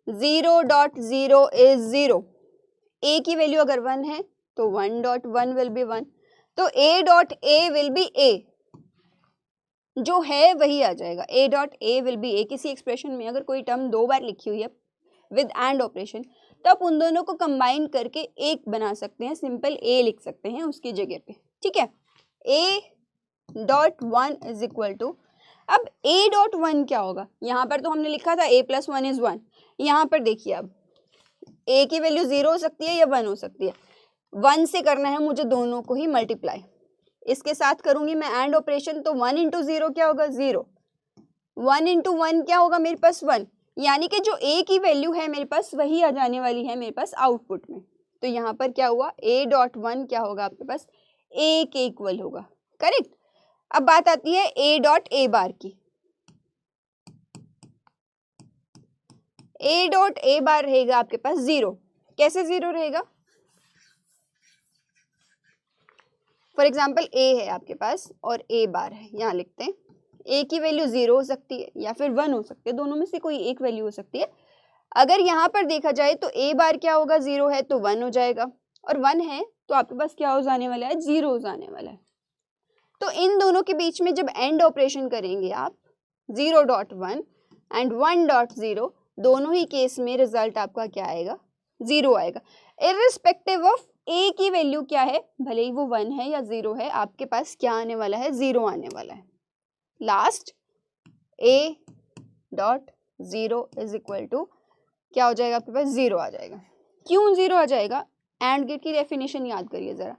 Speaker 1: 0 dot 0 is 0। a की वैल्यू अगर 1 है तो 1 डॉट 1 विल बी 1, तो a dot a will be a, जो है वही आ जाएगा। a dot a will be a। किसी एक्सप्रेशन में अगर कोई टर्म 2 बार लिखी हुई है विद एंड ऑपरेशन, तो आप उन दोनों को कंबाइन करके एक बना सकते हैं, सिंपल a लिख सकते हैं उसकी जगह पे। ठीक है, a dot 1 is equal to, अब a डॉट 1 क्या होगा? यहाँ पर तो हमने लिखा था a प्लस 1 इज 1। यहाँ पर देखिए, अब a की वैल्यू 0 हो सकती है या 1 हो सकती है। 1 से करना है मुझे दोनों को ही मल्टीप्लाई, इसके साथ करूंगी मैं एंड ऑपरेशन, तो 1 इंटू 0 क्या होगा? 0। 1 इंटू 1 क्या होगा मेरे पास? 1। यानी कि जो a की वैल्यू है मेरे पास वही आ जाने वाली है मेरे पास आउटपुट में। तो यहाँ पर क्या हुआ? a डॉट 1 क्या होगा आपके पास? a के इक्वल होगा, करेक्ट। अब बात आती है a डॉट a बार की। a डॉट a बार रहेगा आपके पास 0। कैसे 0 रहेगा? फॉर एग्जाम्पल a है आपके पास और a बार है, यहाँ लिखते हैं। a की वैल्यू 0 हो सकती है या फिर 1 हो सकती है, दोनों में से कोई एक वैल्यू हो सकती है। अगर यहाँ पर देखा जाए तो a बार क्या होगा? 0 है तो 1 हो जाएगा, और 1 है तो आपके पास क्या हो जाने वाला है? 0 हो जाने वाला है। तो इन दोनों के बीच में जब एंड ऑपरेशन करेंगे आप, 0 डॉट 1 एंड 1 डॉट 0, दोनों ही केस में रिजल्ट आपका क्या आएगा? 0 आएगा। इर्रिस्पेक्टिव ऑफ a की वैल्यू क्या है, भले ही वो 1 है या 0 है, आपके पास क्या आने वाला है? 0 आने वाला है। Last a dot 0 is equal to क्या हो जाएगा आपके पास? 0 आ जाएगा। क्यों 0 आ जाएगा? एंड गेट की डेफिनेशन याद करिए जरा।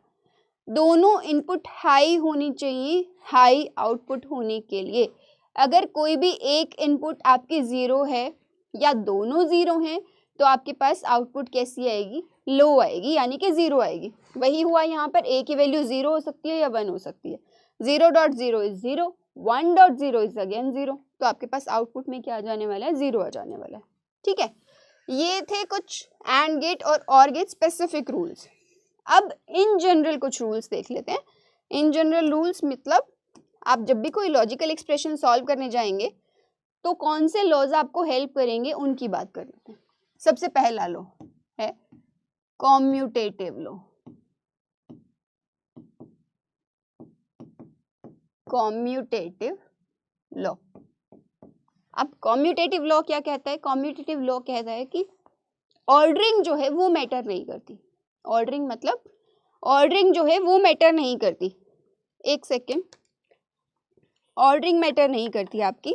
Speaker 1: दोनों इनपुट हाई होनी चाहिए, हाई आउटपुट होने के लिए। अगर कोई भी एक इनपुट आपकी 0 है या दोनों 0 हैं तो आपके पास आउटपुट कैसी आएगी? लो आएगी, यानी कि 0 आएगी। वही हुआ यहाँ पर, a की वैल्यू 0 हो सकती है या 1 हो सकती है। 0 dot 0 is 0, 1 dot 0 is again 0, तो आपके पास आउटपुट में क्या आ जाने वाला है? 0 आ जाने वाला है। ठीक है, ये थे कुछ एंड गेट और गेट स्पेसिफिक रूल्स। अब इन जनरल कुछ रूल्स देख लेते हैं। इन जनरल रूल्स मतलब आप जब भी कोई लॉजिकल एक्सप्रेशन सॉल्व करने जाएंगे तो कौन से लॉज आपको हेल्प करेंगे उनकी बात कर लेते हैं। सबसे पहला लॉ है कॉम्यूटेटिव लॉ। कॉम्यूटेटिव लॉ अब कॉम्यूटेटिव लॉ क्या कहता है? कॉम्यूटेटिव लॉ कहता है कि ऑर्डरिंग जो है वो मैटर नहीं करती। ऑर्डरिंग मतलब ऑर्डरिंग जो है वो मैटर नहीं करती। एक सेकेंड, ऑर्डरिंग मैटर नहीं करती आपकी।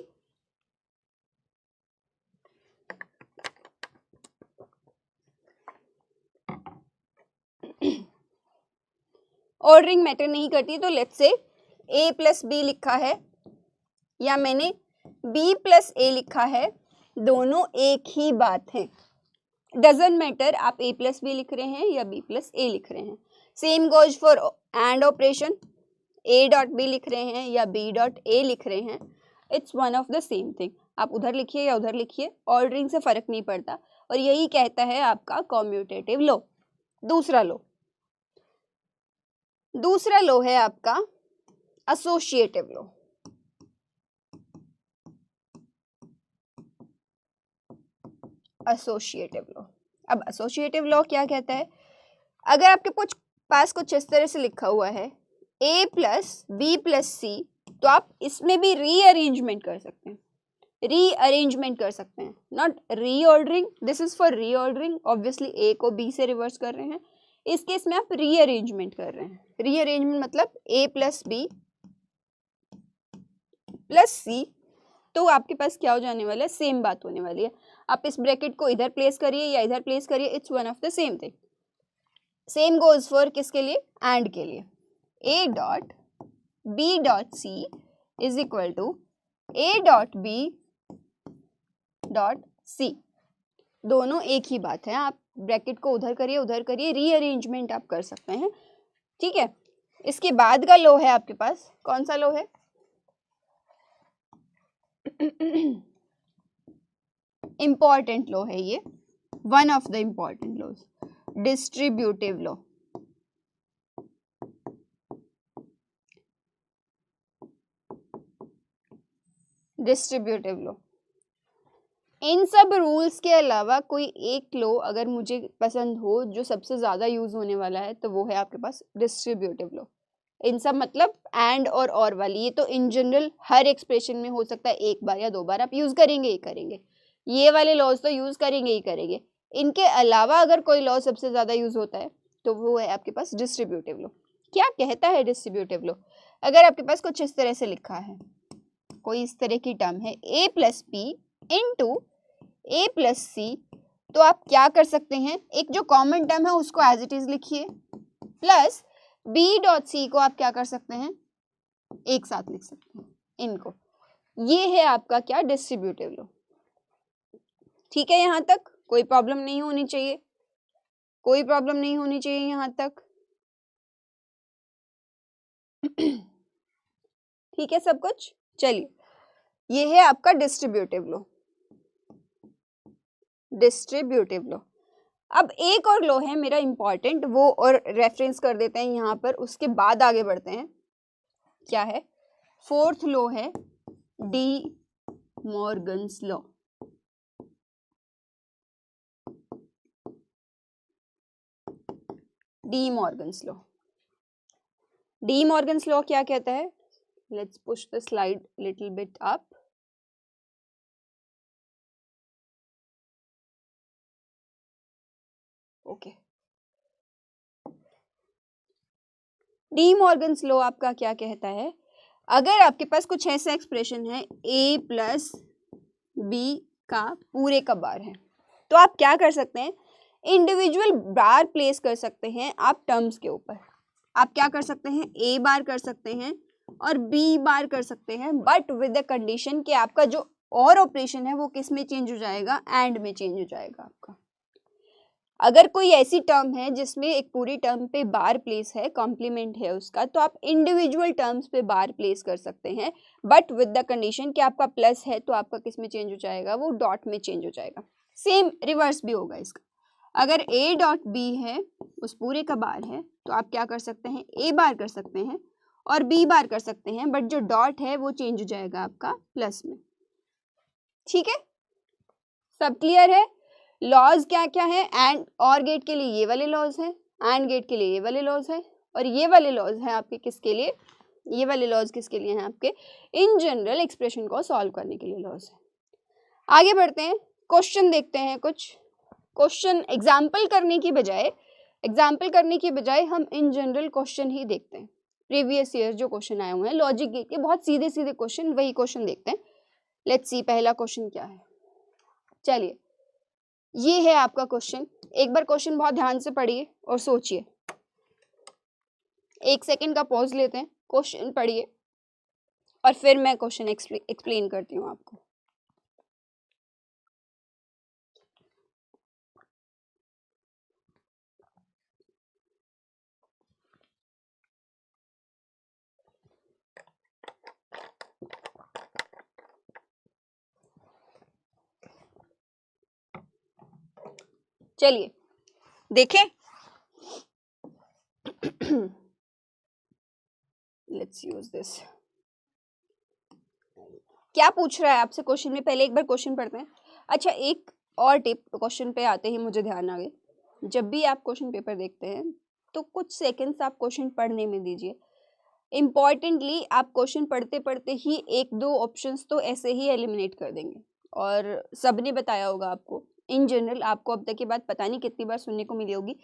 Speaker 1: ऑर्डरिंग मैटर नहीं करती, तो let's say a plus B लिखा है या मैंने b प्लस ए लिखा है, दोनों एक ही बात है। डजंट मैटर आप a प्लस बी लिख रहे हैं या b प्लस ए लिख रहे हैं। Same goes for and operation, a dot b लिख रहे हैं या b डॉट a लिख रहे हैं, it's one of the same thing. आप उधर लिखिए या उधर लिखिए, ऑर्डरिंग से फर्क नहीं पड़ता। और यही कहता है आपका कॉम्यूटेटिव लॉ। दूसरा लॉ है आपका एसोसिएटिव लॉ। एसोसिएटिव लॉ, अब एसोसिएटिव लॉ क्या कहता है? अगर आपके पास कुछ इस तरह से लिखा हुआ है a plus B plus C, तो आप इसमें भी रीअरेंजमेंट कर सकते हैं। रीअरेंजमेंट कर सकते हैं, not reordering. This is for reordering. Obviously a को b से रिवर्स कर रहे हैं, इस केस में आप रीअरेंजमेंट कर रहे हैं। रीअरेंजमेंट मतलब a plus B plus C, तो आपके पास क्या हो जाने वाला है? सेम बात होने वाली है। आप इस ब्रैकेट को इधर प्लेस करिए या इधर प्लेस करिए, it's one of the same thing. Same goes for किसके लिए? एंड के लिए। a dot b dot c is equal to a dot b dot c, दोनों एक ही बात है। आप ब्रैकेट को उधर करिए, रीअरेंजमेंट आप कर सकते हैं, ठीक है। इसके बाद का लॉ है आपके पास, कौन सा लॉ है? इंपॉर्टेंट लॉ है ये, one of the important laws, distributive law. Distributive law, इन सब रूल्स के अलावा कोई एक लॉ अगर मुझे पसंद हो जो सबसे ज्यादा यूज होने वाला है, तो वो है आपके पास डिस्ट्रीब्यूटिव लॉ। इन सब मतलब एंड और वाली, ये तो इन जनरल हर एक्सप्रेशन में हो सकता है, एक बार या दो बार आप यूज करेंगे ही करेंगे। ये वाले लॉज तो यूज करेंगे ही करेंगे। इनके अलावा अगर कोई लॉ सबसे ज्यादा यूज होता है तो वो है आपके पास डिस्ट्रीब्यूटिव लॉ। क्या कहता है डिस्ट्रीब्यूटिव लॉ? अगर आपके पास कुछ इस तरह से लिखा है, कोई इस तरह की टर्म है a plus P into a plus C, तो आप क्या कर सकते हैं? एक जो कॉमन टर्म है उसको एज इट इज लिखिए, प्लस b डॉट सी को आप क्या कर सकते हैं? एक साथ लिख सकते हैं इनको। ये है आपका क्या? Distributive law. ठीक है, यहां तक कोई प्रॉब्लम नहीं होनी चाहिए, कोई प्रॉब्लम नहीं होनी चाहिए यहां तक। ठीक है सब कुछ। चलिए, ये है आपका डिस्ट्रीब्यूटिव लॉ। Distributive law. अब एक और लॉ है मेरा इंपॉर्टेंट, वो और रेफरेंस कर देते हैं यहाँ पर, उसके बाद आगे बढ़ते हैं। क्या है? फोर्थ लॉ है D Morgan's law. D Morgan's law. D Morgan's law क्या कहता है? Let's push the slide little bit up. Okay, D Morgan's law आपका क्या कहता है? अगर आपके पास कुछ ऐसा एक्सप्रेशन है a प्लस बी का पूरे का बार है, तो आप क्या कर सकते हैं? इंडिविजुअल बार प्लेस कर सकते हैं आप टर्म्स के ऊपर। आप क्या कर सकते हैं? a बार कर सकते हैं और b बार कर सकते हैं, बट विद द कंडीशन कि आपका जो और ऑपरेशन है वो किस में चेंज हो जाएगा? एंड में चेंज हो जाएगा आपका। अगर कोई ऐसी टर्म है जिसमें एक पूरी टर्म पे बार प्लेस है, कॉम्प्लीमेंट है उसका, तो आप इंडिविजुअल टर्म्स पे बार प्लेस कर सकते हैं, बट विद द कंडीशन कि आपका प्लस है तो आपका किस में चेंज हो जाएगा? वो डॉट में चेंज हो जाएगा। सेम रिवर्स भी होगा इसका। अगर a डॉट b है, उस पूरे का बार है, तो आप क्या कर सकते हैं? a बार कर सकते हैं और b बार कर सकते हैं, बट जो डॉट है वो चेंज हो जाएगा आपका प्लस में। ठीक है, सब क्लियर है? लॉज क्या क्या है? एंड और गेट के लिए ये वाले लॉज हैं, एंड गेट के लिए ये वाले लॉज हैं, और ये वाले लॉज हैं आपके किसके लिए? ये वाले लॉज किसके लिए हैं आपके? इन जनरल एक्सप्रेशन को सॉल्व करने के लिए लॉज है। आगे बढ़ते हैं, क्वेश्चन देखते हैं। कुछ क्वेश्चन एग्जाम्पल करने की बजाय हम इन जनरल क्वेश्चन ही देखते हैं। प्रीवियस ईयर जो क्वेश्चन आए हुए हैं लॉजिक गेट के, बहुत सीधे सीधे क्वेश्चन, वही क्वेश्चन देखते हैं। लेट्स सी पहला क्वेश्चन क्या है। चलिए, ये है आपका क्वेश्चन। एक बार क्वेश्चन बहुत ध्यान से पढ़िए और सोचिए। 1 सेकंड का पॉज लेते हैं, क्वेश्चन पढ़िए और फिर मैं क्वेश्चन एक्सप्लेन करती हूँ आपको। चलिए देखें। Let's use this. क्या पूछ रहा है आपसे क्वेश्चन में, पहले एक बार क्वेश्चन पढ़ते हैं। अच्छा, एक और टिप, क्वेश्चन पे आते ही मुझे ध्यान आ गया, जब भी आप क्वेश्चन पेपर देखते हैं तो कुछ सेकंड्स आप क्वेश्चन पढ़ने में दीजिए। इम्पॉर्टेंटली आप क्वेश्चन पढ़ते पढ़ते ही 1-2 ऑप्शंस तो ऐसे ही एलिमिनेट कर देंगे। और सबने बताया होगा आपको, इन जनरल आपको अब तक की बात पता नहीं कितनी बार सुनने को मिली होगी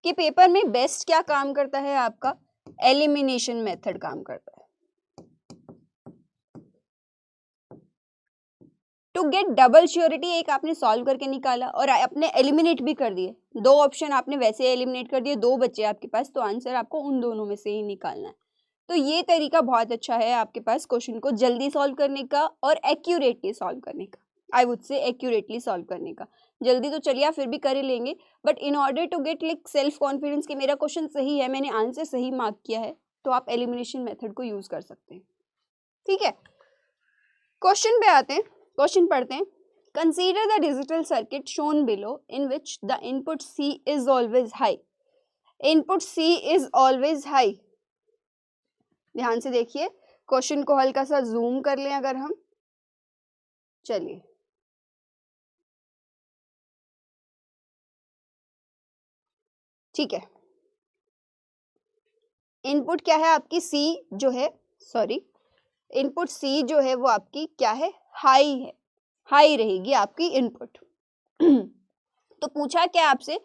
Speaker 1: कि पेपर में बेस्ट क्या काम करता है, आपका एलिमिनेशन मेथड काम करता है। टू गेट डबल श्योरिटी, एक आपने सॉल्व करके निकाला और आपने एलिमिनेट भी कर दिए। 2 ऑप्शन आपने वैसे एलिमिनेट कर दिए, 2 बचे आपके पास, तो आंसर आपको उन दोनों में से ही निकालना है। तो ये तरीका बहुत अच्छा है आपके पास क्वेश्चन को जल्दी सॉल्व करने का और एक्यूरेटली सॉल्व करने का। I would say accurately solve करने का। जल्दी तो चलिए आप फिर भी कर ही लेंगे, but in order to get like self confidence कि मेरा क्वेश्चन सही है, मैंने आंसर सही मार्क किया है, तो आप एलिमिनेशन मेथड को यूज कर सकते हैं। ठीक है, क्वेश्चन पे आते हैं, क्वेश्चन पढ़ते हैं। Consider the digital circuit shown below in which the input C is always high. Input C is always high. ध्यान से देखिए, क्वेश्चन को हल्का सा जूम कर लें अगर हम। चलिए, ठीक है, इनपुट क्या है आपकी C जो है, सॉरी, इनपुट C जो है वो आपकी क्या है, हाई है, हाई रहेगी आपकी इनपुट। तो पूछा क्या आपसे,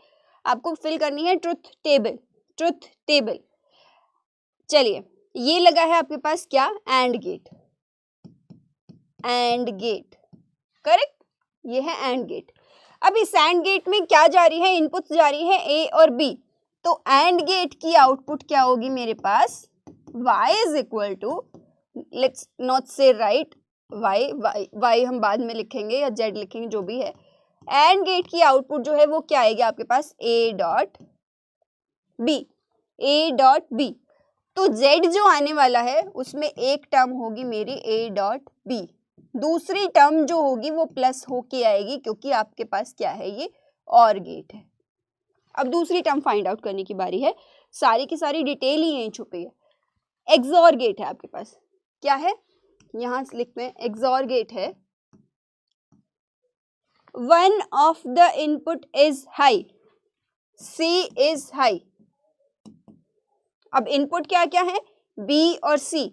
Speaker 1: आपको फिल करनी है ट्रुथ टेबल, ट्रुथ टेबल। चलिए, ये लगा है आपके पास क्या, AND gate, AND gate, correct, ये है एंड गेट। अब इस एंड गेट में क्या जा रही है, इनपुट्स जा रही है A और B। तो एंड गेट की आउटपुट क्या होगी मेरे पास, y is equal to, let's not say write y हम बाद में लिखेंगे या z लिखेंगे, जो भी है। एंड गेट की आउटपुट जो है वो क्या आएगी आपके पास, A dot B, A dot B। तो z जो आने वाला है उसमें एक टर्म होगी मेरी A डॉट B, दूसरी टर्म जो होगी वो प्लस होके आएगी, क्योंकि आपके पास क्या है, ये और गेट है। अब दूसरी टर्म फाइंड आउट करने की बारी है, सारी की सारी डिटेल ही यहीं छुपी है। एक्सॉर गेट है आपके पास, क्या है, यहां से लिखते हैं, एक्सॉर गेट है। One of the input is high, C is high. अब इनपुट क्या क्या है, B और C,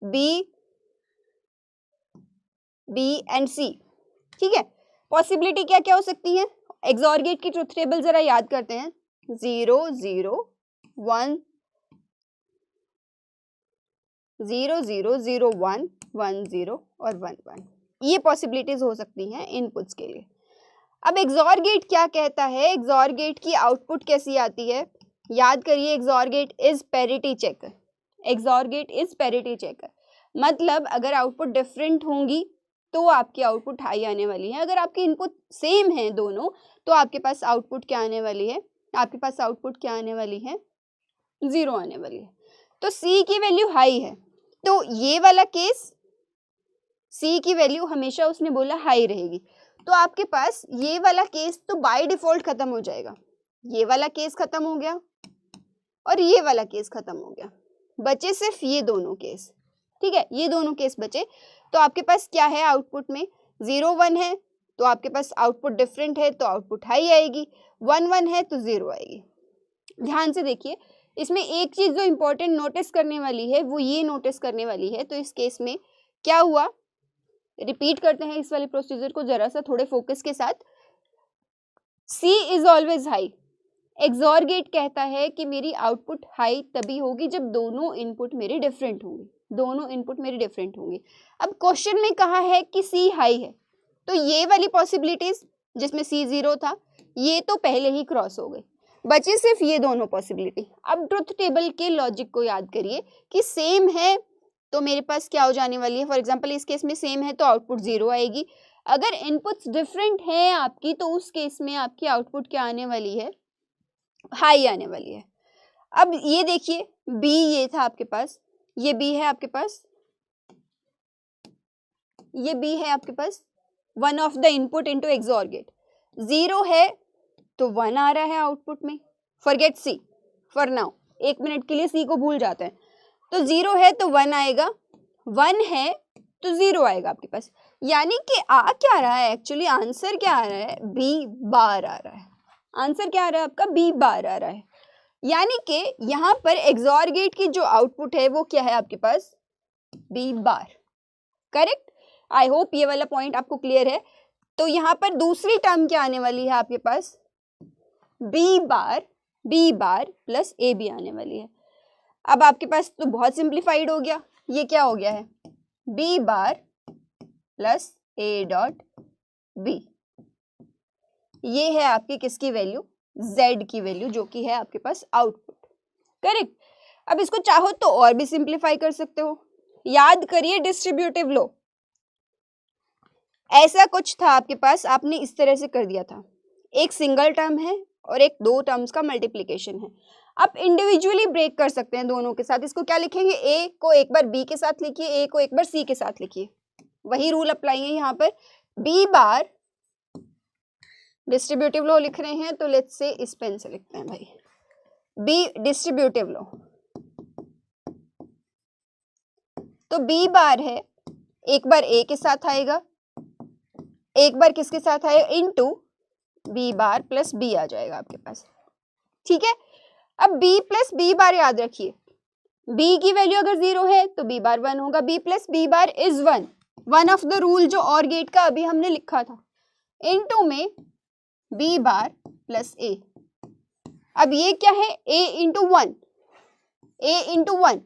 Speaker 1: B एंड C। ठीक है, पॉसिबिलिटी क्या क्या हो सकती है, एक्सॉर गेट की ट्रुथ टेबल जरा याद करते हैं, 0 0 1 0 0 0 1 1 0 और 1 1, ये पॉसिबिलिटीज हो सकती हैं इनपुट्स के लिए। अब एक्सॉर गेट क्या कहता है, एक्सॉर गेट की आउटपुट कैसी आती है, याद करिए, XOR gate is parity checker, XOR gate is parity checker. मतलब अगर आउटपुट डिफरेंट होंगी तो आपकी आउटपुट हाई आने वाली है, अगर आपके इनपुट सेम है दोनों तो आपके पास आउटपुट क्या आने वाली है, आपके पास आउटपुट क्या आने वाली है, 0 आने वाली है। तो C की वैल्यू हाई है, तो ये वाला केस, C की वैल्यू हमेशा उसने बोला हाई रहेगी, तो आपके पास ये वाला केस तो बाय डिफॉल्ट खत्म हो जाएगा, ये वाला केस खत्म हो गया और ये वाला केस खत्म हो गया, बचे सिर्फ ये दोनों केस। ठीक है, ये दोनों केस बचे, तो आपके पास क्या है, आउटपुट में 0 1 है तो आपके पास आउटपुट डिफरेंट है तो आउटपुट हाई आएगी, 1 1 है तो 0 आएगी। ध्यान से देखिए, इसमें एक चीज जो इंपॉर्टेंट नोटिस करने वाली है वो ये नोटिस करने वाली है, तो इस केस में क्या हुआ, रिपीट करते हैं इस वाले प्रोसीजर को जरा सा थोड़े फोकस के साथ। C is always high. XOR gate कहता है कि मेरी आउटपुट हाई तभी होगी जब दोनों इनपुट मेरे डिफरेंट होंगे, दोनों इनपुट मेरे डिफरेंट होंगे। अब क्वेश्चन में कहा है कि C हाई है, तो ये वाली पॉसिबिलिटीज जिसमें C 0 था ये तो पहले ही क्रॉस हो गई, बचे सिर्फ ये दोनों पॉसिबिलिटी। अब ट्रुथ टेबल के लॉजिक को याद करिए कि सेम है तो मेरे पास क्या हो जाने वाली है, फॉर एग्जांपल इस केस में सेम है तो आउटपुट 0 आएगी। अगर इनपुट्स डिफरेंट है आपकी तो उस केस में आपकी आउटपुट क्या आने वाली है, हाई आने वाली है। अब ये देखिए B ये था आपके पास, ये B है आपके पास, ये B है आपके पास, one of the input into XOR gate. 0 है तो 1 आ रहा है आउटपुट में, forget C for now, 1 minute के लिए C को भूल जाते हैं। तो 0 है तो 1 आएगा, 1 है तो 0 आएगा आपके पास। यानी कि आ क्या रहा है, एक्चुअली आंसर क्या आ रहा है, B बार आ रहा है। आंसर क्या आ रहा है आपका, B बार आ रहा है। यानी कि यहाँ पर एक्सॉर गेट की जो आउटपुट है वो क्या है आपके पास, B bar. Correct. I hope ये वाला पॉइंट आपको क्लियर है। तो यहाँ पर दूसरी टर्म क्या आने वाली है आपके पास, B बार प्लस AB आने वाली है। अब आपके पास तो बहुत सिंप्लीफाइड हो गया, ये क्या हो गया है, B bar plus A dot B। ये है आपकी किसकी वैल्यू, Z की वैल्यू, जो कि है आपके पास आउटपुट। करेक्ट। अब इसको चाहो तो और भी सिंप्लीफाई कर सकते हो। याद करिए डिस्ट्रीब्यूटिव लॉ, ऐसा कुछ था आपके पास, आपने इस तरह से कर दिया था, एक सिंगल टर्म है और एक दो टर्म्स का मल्टीप्लिकेशन है। आप इंडिविजुअली ब्रेक कर सकते हैं दोनों के साथ। इसको क्या लिखेंगे, A को एक बार B के साथ लिखिए, A को एक बार C के साथ लिखिए, वही रूल अप्लाई है यहाँ पर। B बार, डिस्ट्रीब्यूटिव लॉ लिख रहे हैं तो लेट्स से इस पेन से लिखते हैं भाई, B डिस्ट्रीब्यूटिव लॉ, तो B बार है, एक बार A के साथ आएगा, एक बार किसके साथ आएगा, इनटू B बार प्लस B आ जाएगा आपके पास। ठीक है। अब B प्लस B बार याद रखिए, B की वैल्यू अगर 0 है तो B बार 1 होगा, B plus B bar is 1, one of the rule जो और गेट का अभी हमने लिखा था, इनटू में B बार प्लस A। अब ये क्या है, A इंटू 1, A इंटू 1,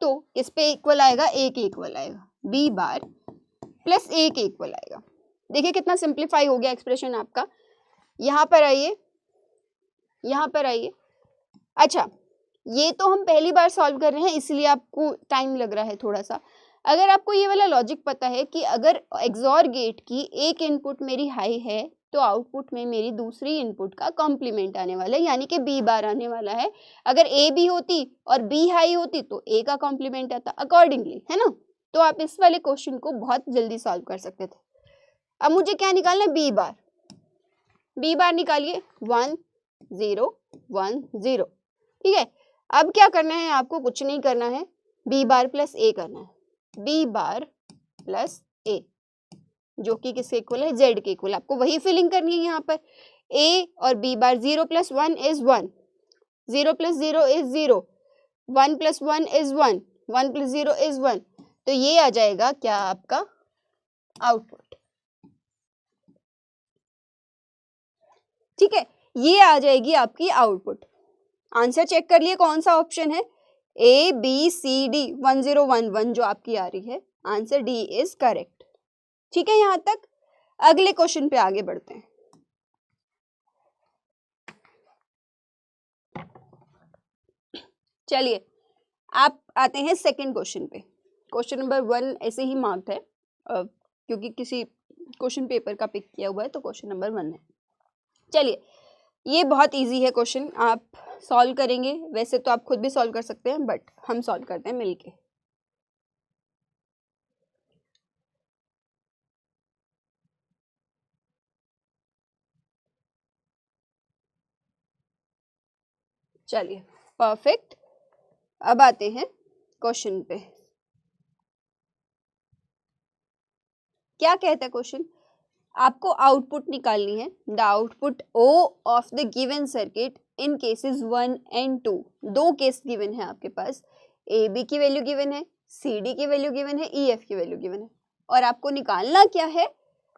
Speaker 1: तो किस पे इक्वल आएगा, A के इक्वल आएगा, B बार प्लस A के इक्वल आएगा। देखिए कितना सिंप्लीफाई हो गया एक्सप्रेशन आपका। यहाँ पर आइए, यहाँ पर आइए। अच्छा, ये तो हम पहली बार सॉल्व कर रहे हैं इसलिए आपको टाइम लग रहा है थोड़ा सा। अगर आपको ये वाला लॉजिक पता है कि अगर एक्सॉर गेट की एक इनपुट मेरी हाई है तो आउटपुट में मेरी दूसरी इनपुट का कॉम्प्लीमेंट आने वाला है, यानी कि B बार आने वाला है। अगर A B होती और B हाई होती तो A का कॉम्प्लीमेंट आता अकॉर्डिंगली, है ना। तो आप इस वाले क्वेश्चन को बहुत जल्दी सॉल्व कर सकते थे। अब मुझे क्या निकालना है, B बार। B बार निकालिए, 1 0 1 0। ठीक है। अब क्या करना है आपको, कुछ नहीं करना है, B बार प्लस A करना है, B बार प्लस A, जो कि किसके इक्वल है, Z के इक्वल। आपको वही फिलिंग करनी है यहाँ पर। A और B bar, 0 plus 1 is 1, 0 plus 0 is 0, 1 plus 1 is 1, 1 plus 0 is 1। तो ये आ जाएगा क्या आपका आउटपुट। ठीक है, ये आ जाएगी आपकी आउटपुट। आंसर चेक कर लिए कौन सा ऑप्शन है, A B C D 1011 जो आपकी आ रही है, आंसर D इज करेक्ट। ठीक है, यहां तक। अगले क्वेश्चन पे आगे बढ़ते हैं। चलिए, आप आते हैं सेकंड क्वेश्चन पे। क्वेश्चन नंबर 1 ऐसे ही मार्क्ड है क्योंकि किसी क्वेश्चन पेपर का पिक किया हुआ है, तो क्वेश्चन नंबर 1 है। चलिए, ये बहुत इजी है क्वेश्चन, आप सॉल्व करेंगे। वैसे तो आप खुद भी सॉल्व कर सकते हैं, बट हम सॉल्व करते हैं मिलके। चलिए, परफेक्ट। अब आते हैं क्वेश्चन पे। क्या कहता है क्वेश्चन, आपको आउटपुट निकालनी है। The output O of the given circuit in cases 1 and 2। दो केस गिवन है आपके पास, AB की वैल्यू गिवन है, CD की वैल्यू गिवन है, EF की वैल्यू गिवन है। और आपको निकालना क्या है,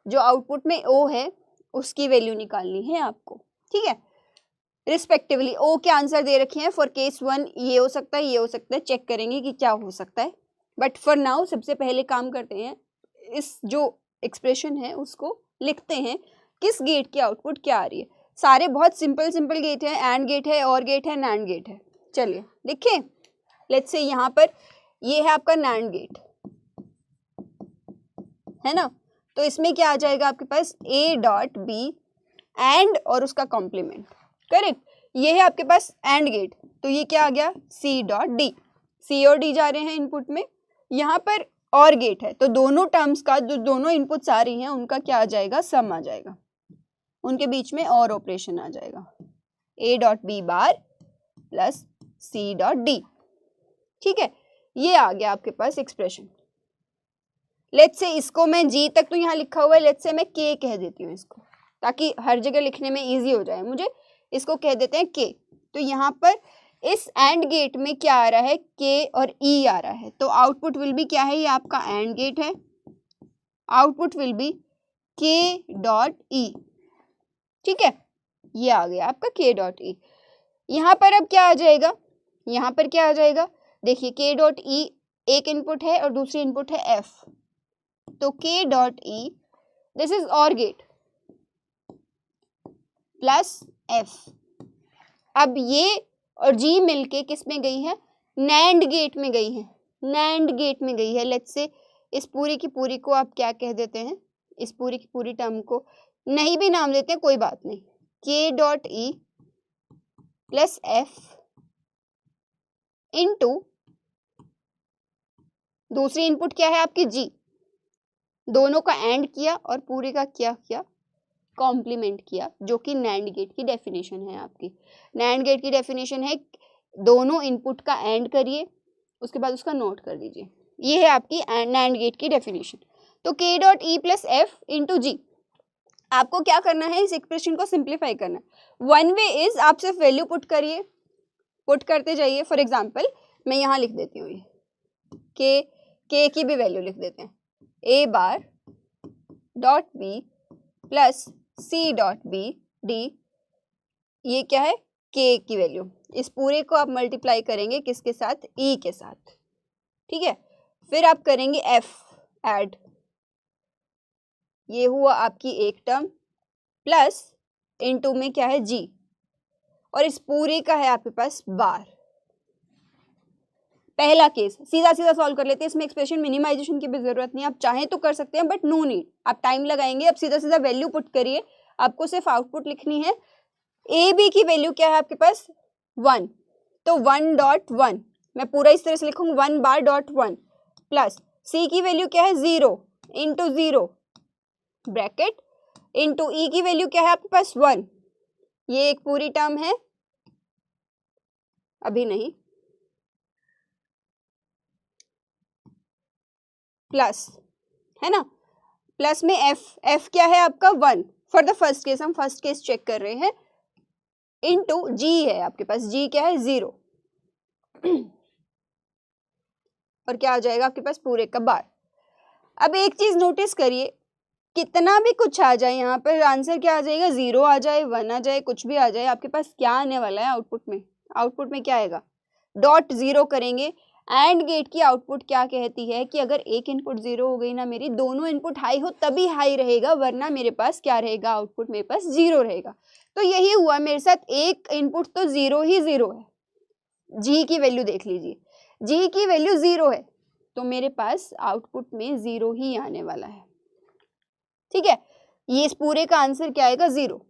Speaker 1: जो आउटपुट में ओ है उसकी वैल्यू निकालनी है आपको, ठीक है। रिस्पेक्टिवली ओ के आंसर दे रखे हैं, फॉर केस 1 ये हो सकता है, ये हो सकता है, चेक करेंगे कि क्या हो सकता है। बट फॉर नाउ सबसे पहले काम करते हैं, इस जो एक्सप्रेशन है उसको लिखते हैं, किस गेट की आउटपुट क्या आ रही है। सारे बहुत सिंपल सिंपल गेट है, एंड गेट है, और गेट है, नैंड गेट है। चलिए लिखें, लेट्स से यहाँ पर ये है आपका नैंड गेट, है ना। तो इसमें क्या आ जाएगा आपके पास, ए डॉट बी एंड और उसका कॉम्प्लीमेंट, करेक्ट। ये है आपके पास एंड गेट, तो ये क्या आ गया, सी डॉट डी। सी और डी जा रहे हैं इनपुट में, यहाँ पर और गेट है, तो दोनों टर्म्स का जो दोनों इनपुट्स आ रही हैं उनका क्या आ जाएगा, सम आ जाएगा, उनके बीच में और ऑपरेशन आ जाएगा, A dot B bar plus C dot D, ठीक है। ये आ गया आपके पास एक्सप्रेशन। लेट्स से इसको मैं जी तक तो यहाँ लिखा हुआ है, लेट्स से मैं के कह देती हूँ इसको, ताकि हर जगह लिखने में इजी हो जाए मुझे। इसको कह देते हैं के। तो यहाँ पर इस एंड गेट में क्या आ रहा है, के और ई आ रहा है, तो आउटपुट विल बी क्या है, ये आपका एंड गेट है, आउटपुट विल बी के डॉट ई, ठीक है। ये आ गया आपका के डॉट ई। यहाँ पर अब क्या आ जाएगा, यहाँ पर क्या आ जाएगा, देखिए के डॉट ई एक इनपुट है और दूसरी इनपुट है एफ, तो K dot E this is और गेट प्लस एफ। अब ये और जी मिलके किस में गई है, नैंड गेट में गई है, नैंड गेट में गई है। लेट्स से इस पूरी की पूरी को आप क्या कह देते हैं, इस पूरी की पूरी टर्म को नहीं भी नाम देते हैं कोई बात नहीं, के dot E plus F into दूसरी इनपुट क्या है आपकी जी, दोनों का एंड किया और पूरे का क्या किया, कॉम्प्लीमेंट किया, जो कि नैंड गेट की डेफिनेशन है आपकी। नैंड गेट की डेफिनेशन है दोनों इनपुट का एंड करिए, उसके बाद उसका नोट कर दीजिए, ये है आपकी नैंड गेट की डेफिनेशन। तो K dot E plus F into G, आपको क्या करना है, इस एक्सप्रेशन को सिंप्लीफाई करना है। वन वे इज आप सिर्फ वैल्यू पुट करिए, पुट करते जाइए। फॉर एग्जाम्पल मैं यहाँ लिख देती हूँ, ये के की भी वैल्यू लिख देते हैं, A bar dot B plus C dot B D, ये क्या है, के की वैल्यू। इस पूरे को आप मल्टीप्लाई करेंगे किसके साथ, ई के साथ, ठीक है। फिर आप करेंगे एफ ऐड, ये हुआ आपकी एक टर्म, प्लस इनटू में क्या है जी, और इस पूरे का है आपके पास बार। पहला केस सीधा सीधा सॉल्व कर लेते हैं, इसमें एक्सप्रेशन मिनिमाइजेशन की भी जरूरत नहीं, आप चाहें तो कर सकते हैं बट नो नीड, आप टाइम लगाएंगे। अब सीधा सीधा वैल्यू पुट करिए, आपको सिर्फ आउटपुट लिखनी है। ए बी की वैल्यू क्या है आपके पास 1, तो 1.1 मैं पूरा इस तरह से लिखूंगी 1 बार डॉट 1, प्लस सी की वैल्यू क्या है 0 इंटू 0 ब्रैकेट इंटू ई की वैल्यू क्या है आपके पास 1, ये एक पूरी टर्म है, अभी नहीं, प्लस है ना, प्लस में एफ क्या है आपका 1 फॉर द फर्स्ट केस, हम फर्स्ट केस चेक कर रहे हैं, इनटू जी है आपके पास, जी क्या है 0 और क्या आ जाएगा आपके पास पूरे का बार। अब एक चीज नोटिस करिए, कितना भी कुछ आ जाए यहाँ पर आंसर क्या आ जाएगा, 0 आ जाए, 1 आ जाए, कुछ भी आ जाए, आपके पास क्या आने वाला है आउटपुट में, आउटपुट में क्या आएगा, डॉट 0 करेंगे। एंड गेट की आउटपुट क्या कहती है कि अगर एक इनपुट 0 हो गई ना मेरी, दोनों इनपुट हाई हो तभी हाई रहेगा, वरना मेरे पास क्या रहेगा, आउटपुट मेरे पास 0 रहेगा। तो यही हुआ मेरे साथ, एक इनपुट तो 0 ही 0 है, जी की वैल्यू देख लीजिए, जी की वैल्यू 0 है, तो मेरे पास आउटपुट में 0 ही आने वाला है, ठीक है। ये इस पूरे का आंसर क्या आएगा 0,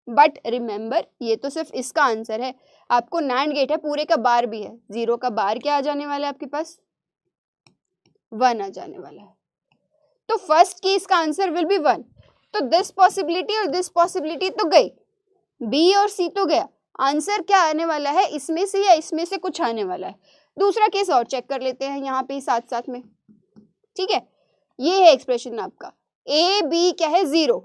Speaker 1: बट रिमेंबर ये तो सिर्फ इसका आंसर है, आपको नैंड गेट है, पूरे का बार भी है, 0 का बार क्या आ जाने वाला है आपके पास 1 आ जाने वाला है, तो फर्स्ट केस का आंसर विल बी 1। तो दिस पॉसिबिलिटी और दिस पॉसिबिलिटी तो गई, बी और सी तो गया, आंसर क्या आने वाला है, इसमें से या इसमें से कुछ आने वाला है। दूसरा केस और चेक कर लेते हैं यहाँ पे साथ साथ में, ठीक है। ये है एक्सप्रेशन आपका, ए बी क्या है 0,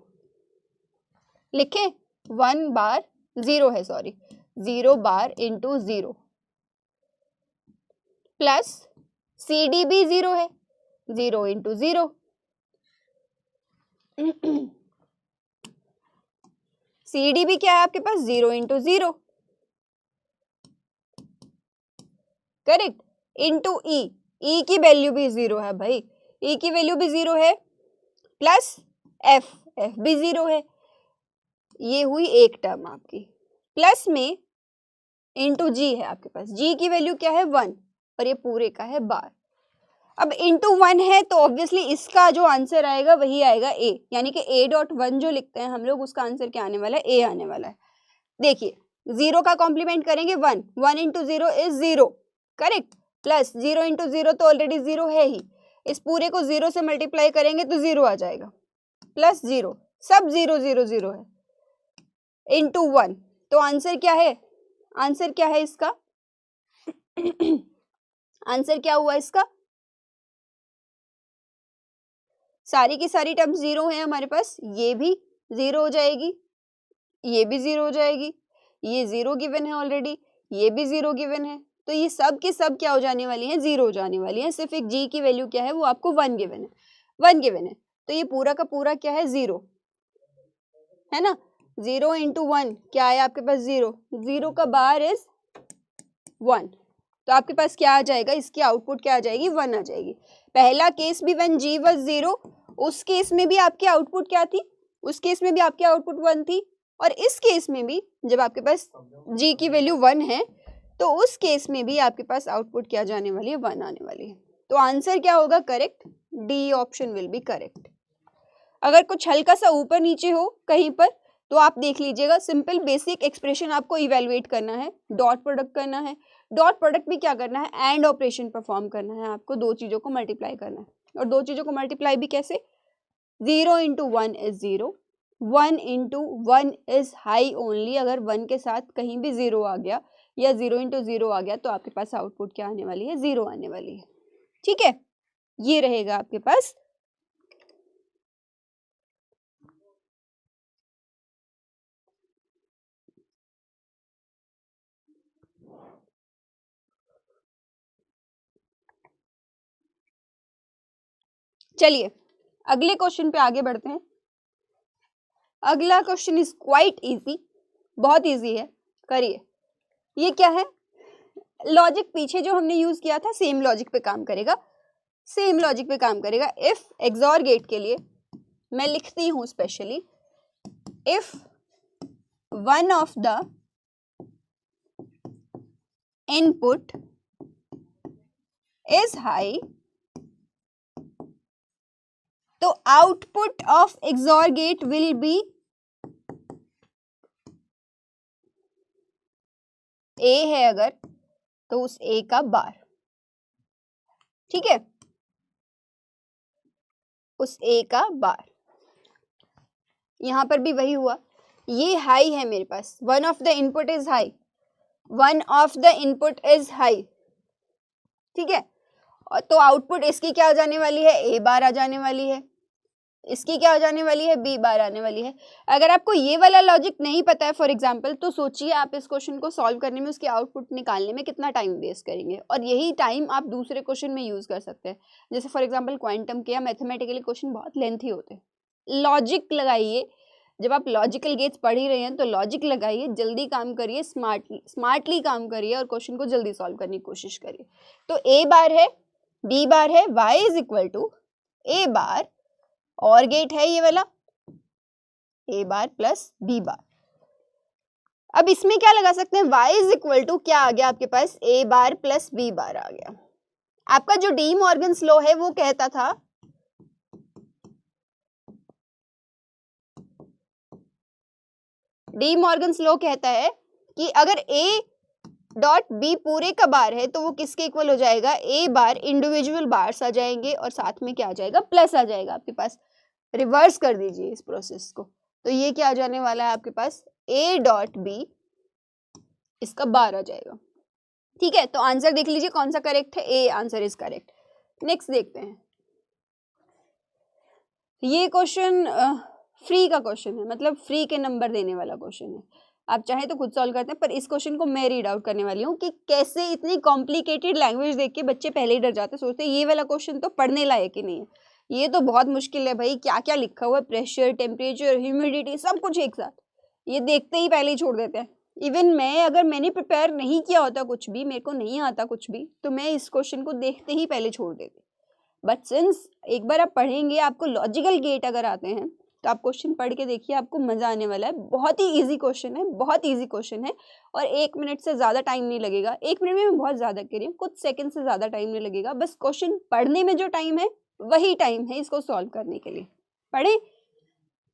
Speaker 1: लिखे 1 बार 0 है, sorry 0 bar into 0 plus C D भी 0 है, 0 इंटू 0 CD भी क्या है आपके पास 0 इंटू 0, करेक्ट, इंटू ई की वैल्यू भी 0 है भाई, ई की वैल्यू भी 0 है, प्लस एफ भी 0 है, ये हुई एक टर्म आपकी, प्लस में इंटू जी है आपके पास, जी की वैल्यू क्या है 1 और ये पूरे का है बार। अब इंटू 1 है तो ऑब्वियसली इसका जो आंसर आएगा वही आएगा ए, यानी कि a.1 जो लिखते हैं हम लोग उसका आंसर क्या आने वाला है, ए आने वाला है। देखिए 0 का कॉम्प्लीमेंट करेंगे 1, 1 into 0 is 0, correct, plus 0 into 0 तो ऑलरेडी 0 है ही, इस पूरे को 0 से मल्टीप्लाई करेंगे तो 0 आ जाएगा, प्लस 0, सब 0 0 0 है, इंटू 1, तो आंसर क्या है, आंसर क्या है इसका आंसर क्या हुआ इसका, सारी की सारी टर्म्स 0 है हमारे पास, ये भी 0 हो जाएगी, ये भी 0 हो जाएगी, ये 0 गिवन है ऑलरेडी, ये भी 0 गिवन है, तो ये सब की सब क्या हो जाने वाली है, 0 हो जाने वाली है, सिर्फ एक g की वैल्यू क्या है वो आपको 1 गिवन है, 1 गिवन है, तो ये पूरा का पूरा क्या है 0 है ना, 0 इंटू 1 क्या है आपके पास 0, 0 का बार इज 1, तो आपके पास क्या आ जाएगा, इसकी आउटपुट क्या आ जाएगी 1 आ जाएगी। पहला केस भी व्हेन g वाज 0, उस केस में भी आपकी आउटपुट क्या थी, उस केस में भी आपकी आउटपुट 1 थी, और इस केस में भी जब आपके पास g की वैल्यू 1 है तो उस केस में भी आपके पास आउटपुट क्या जाने वाली है, 1 आने वाली है, तो आंसर क्या होगा, correct, D option will be correct. अगर कुछ हल्का सा ऊपर नीचे हो कहीं पर तो आप देख लीजिएगा, सिंपल बेसिक एक्सप्रेशन आपको इवेलुएट करना है, डॉट प्रोडक्ट करना है, डॉट प्रोडक्ट भी क्या करना है, एंड ऑपरेशन परफॉर्म करना है, आपको दो चीजों को मल्टीप्लाई करना है, और दो चीजों को मल्टीप्लाई भी कैसे, 0 into 1 is 0, 1 into 1 is high only, अगर 1 के साथ कहीं भी 0 आ गया या 0 इंटू 0 आ गया तो आपके पास आउटपुट क्या आने वाली है, 0 आने वाली है, ठीक है, ये रहेगा आपके पास। चलिए अगले क्वेश्चन पे आगे बढ़ते हैं। अगला क्वेश्चन इज क्वाइट इजी, बहुत इजी है, करिए। ये क्या है, लॉजिक पीछे जो हमने यूज किया था सेम लॉजिक पे काम करेगा, सेम लॉजिक पे काम करेगा। इफ एक्सॉर गेट के लिए मैं लिखती हूं specially, if one of the input is high तो output of XOR gate will be A है अगर तो उस ए का बार, ठीक है, उस ए का बार। यहां पर भी वही हुआ, ये हाई है मेरे पास, one of the input is high, one of the input is high, ठीक है, और तो आउटपुट इसकी क्या आ जाने वाली है, ए बार आ जाने वाली है, इसकी क्या आ जाने वाली है, बी बार आने वाली है। अगर आपको ये वाला लॉजिक नहीं पता है फॉर एग्जांपल, तो सोचिए आप इस क्वेश्चन को सॉल्व करने में, उसके आउटपुट निकालने में कितना टाइम वेस्ट करेंगे, और यही टाइम आप दूसरे क्वेश्चन में यूज कर सकते हैं। जैसे फॉर एग्जाम्पल क्वांटम के या मैथमेटिकली क्वेश्चन बहुत लेंथी होते हैं, लॉजिक लगाइए, जब आप लॉजिकल गेट्स पढ़ ही रहे हैं तो लॉजिक लगाइए, जल्दी काम करिए, स्मार्टली काम करिए और क्वेश्चन को जल्दी सॉल्व करने की कोशिश करिए। तो ए बार है, बी बार है, वाई इज इक्वल टू ए बार, और गेट है ये वाला ए बार प्लस बी बार। अब इसमें क्या लगा सकते हैं, y इज इक्वल टू क्या आ गया आपके पास, ए बार प्लस बी बार आ गया। आपका जो डी मॉर्गन्स लॉ है वो कहता था डी मॉर्गन्स लॉ कहता है कि अगर a डॉट बी पूरे का बार है तो वो किसके इक्वल हो जाएगा, a बार इंडिविजुअल बार्स आ जाएंगे और साथ में क्या आ जाएगा, प्लस आ जाएगा आपके पास। रिवर्स कर दीजिए इस प्रोसेस को, तो ये क्या आ जाने वाला है आपके पास, a डॉट बी इसका बार आ जाएगा, ठीक है। तो आंसर देख लीजिए कौन सा करेक्ट है, A answer is correct. Next देखते हैं, ये क्वेश्चन फ्री का क्वेश्चन है, मतलब फ्री के नंबर देने वाला क्वेश्चन है, आप चाहे तो खुद सॉल्व करते हैं, पर इस क्वेश्चन को मैं रीड आउट करने वाली हूँ कि कैसे इतनी कॉम्प्लिकेटेड लैंग्वेज देख के बच्चे पहले ही डर जाते, सोचते ये वाला क्वेश्चन तो पढ़ने लायक ही नहीं है, ये तो बहुत मुश्किल है भाई, क्या क्या लिखा हुआ है, प्रेशर, टेम्परेचर, ह्यूमिडिटी, सब कुछ एक साथ, ये देखते ही पहले ही छोड़ देते हैं। इवन मैं, अगर मैंने प्रिपेयर नहीं किया होता कुछ भी, मेरे को नहीं आता कुछ भी, तो मैं इस क्वेश्चन को देखते ही पहले छोड़ देती। बट सिंस एक बार आप पढ़ेंगे, आपको लॉजिकल गेट अगर आते हैं तो आप क्वेश्चन पढ़ के देखिए, आपको मजा आने वाला है। बहुत ही इजी क्वेश्चन है, बहुत इजी क्वेश्चन है, और 1 मिनट से ज्यादा टाइम नहीं लगेगा। 1 मिनट में मैं बहुत ज्यादा कह रही हूँ, कुछ सेकंड से ज्यादा टाइम नहीं लगेगा। बस क्वेश्चन पढ़ने में जो टाइम है वही टाइम है इसको सॉल्व करने के लिए। पढ़े।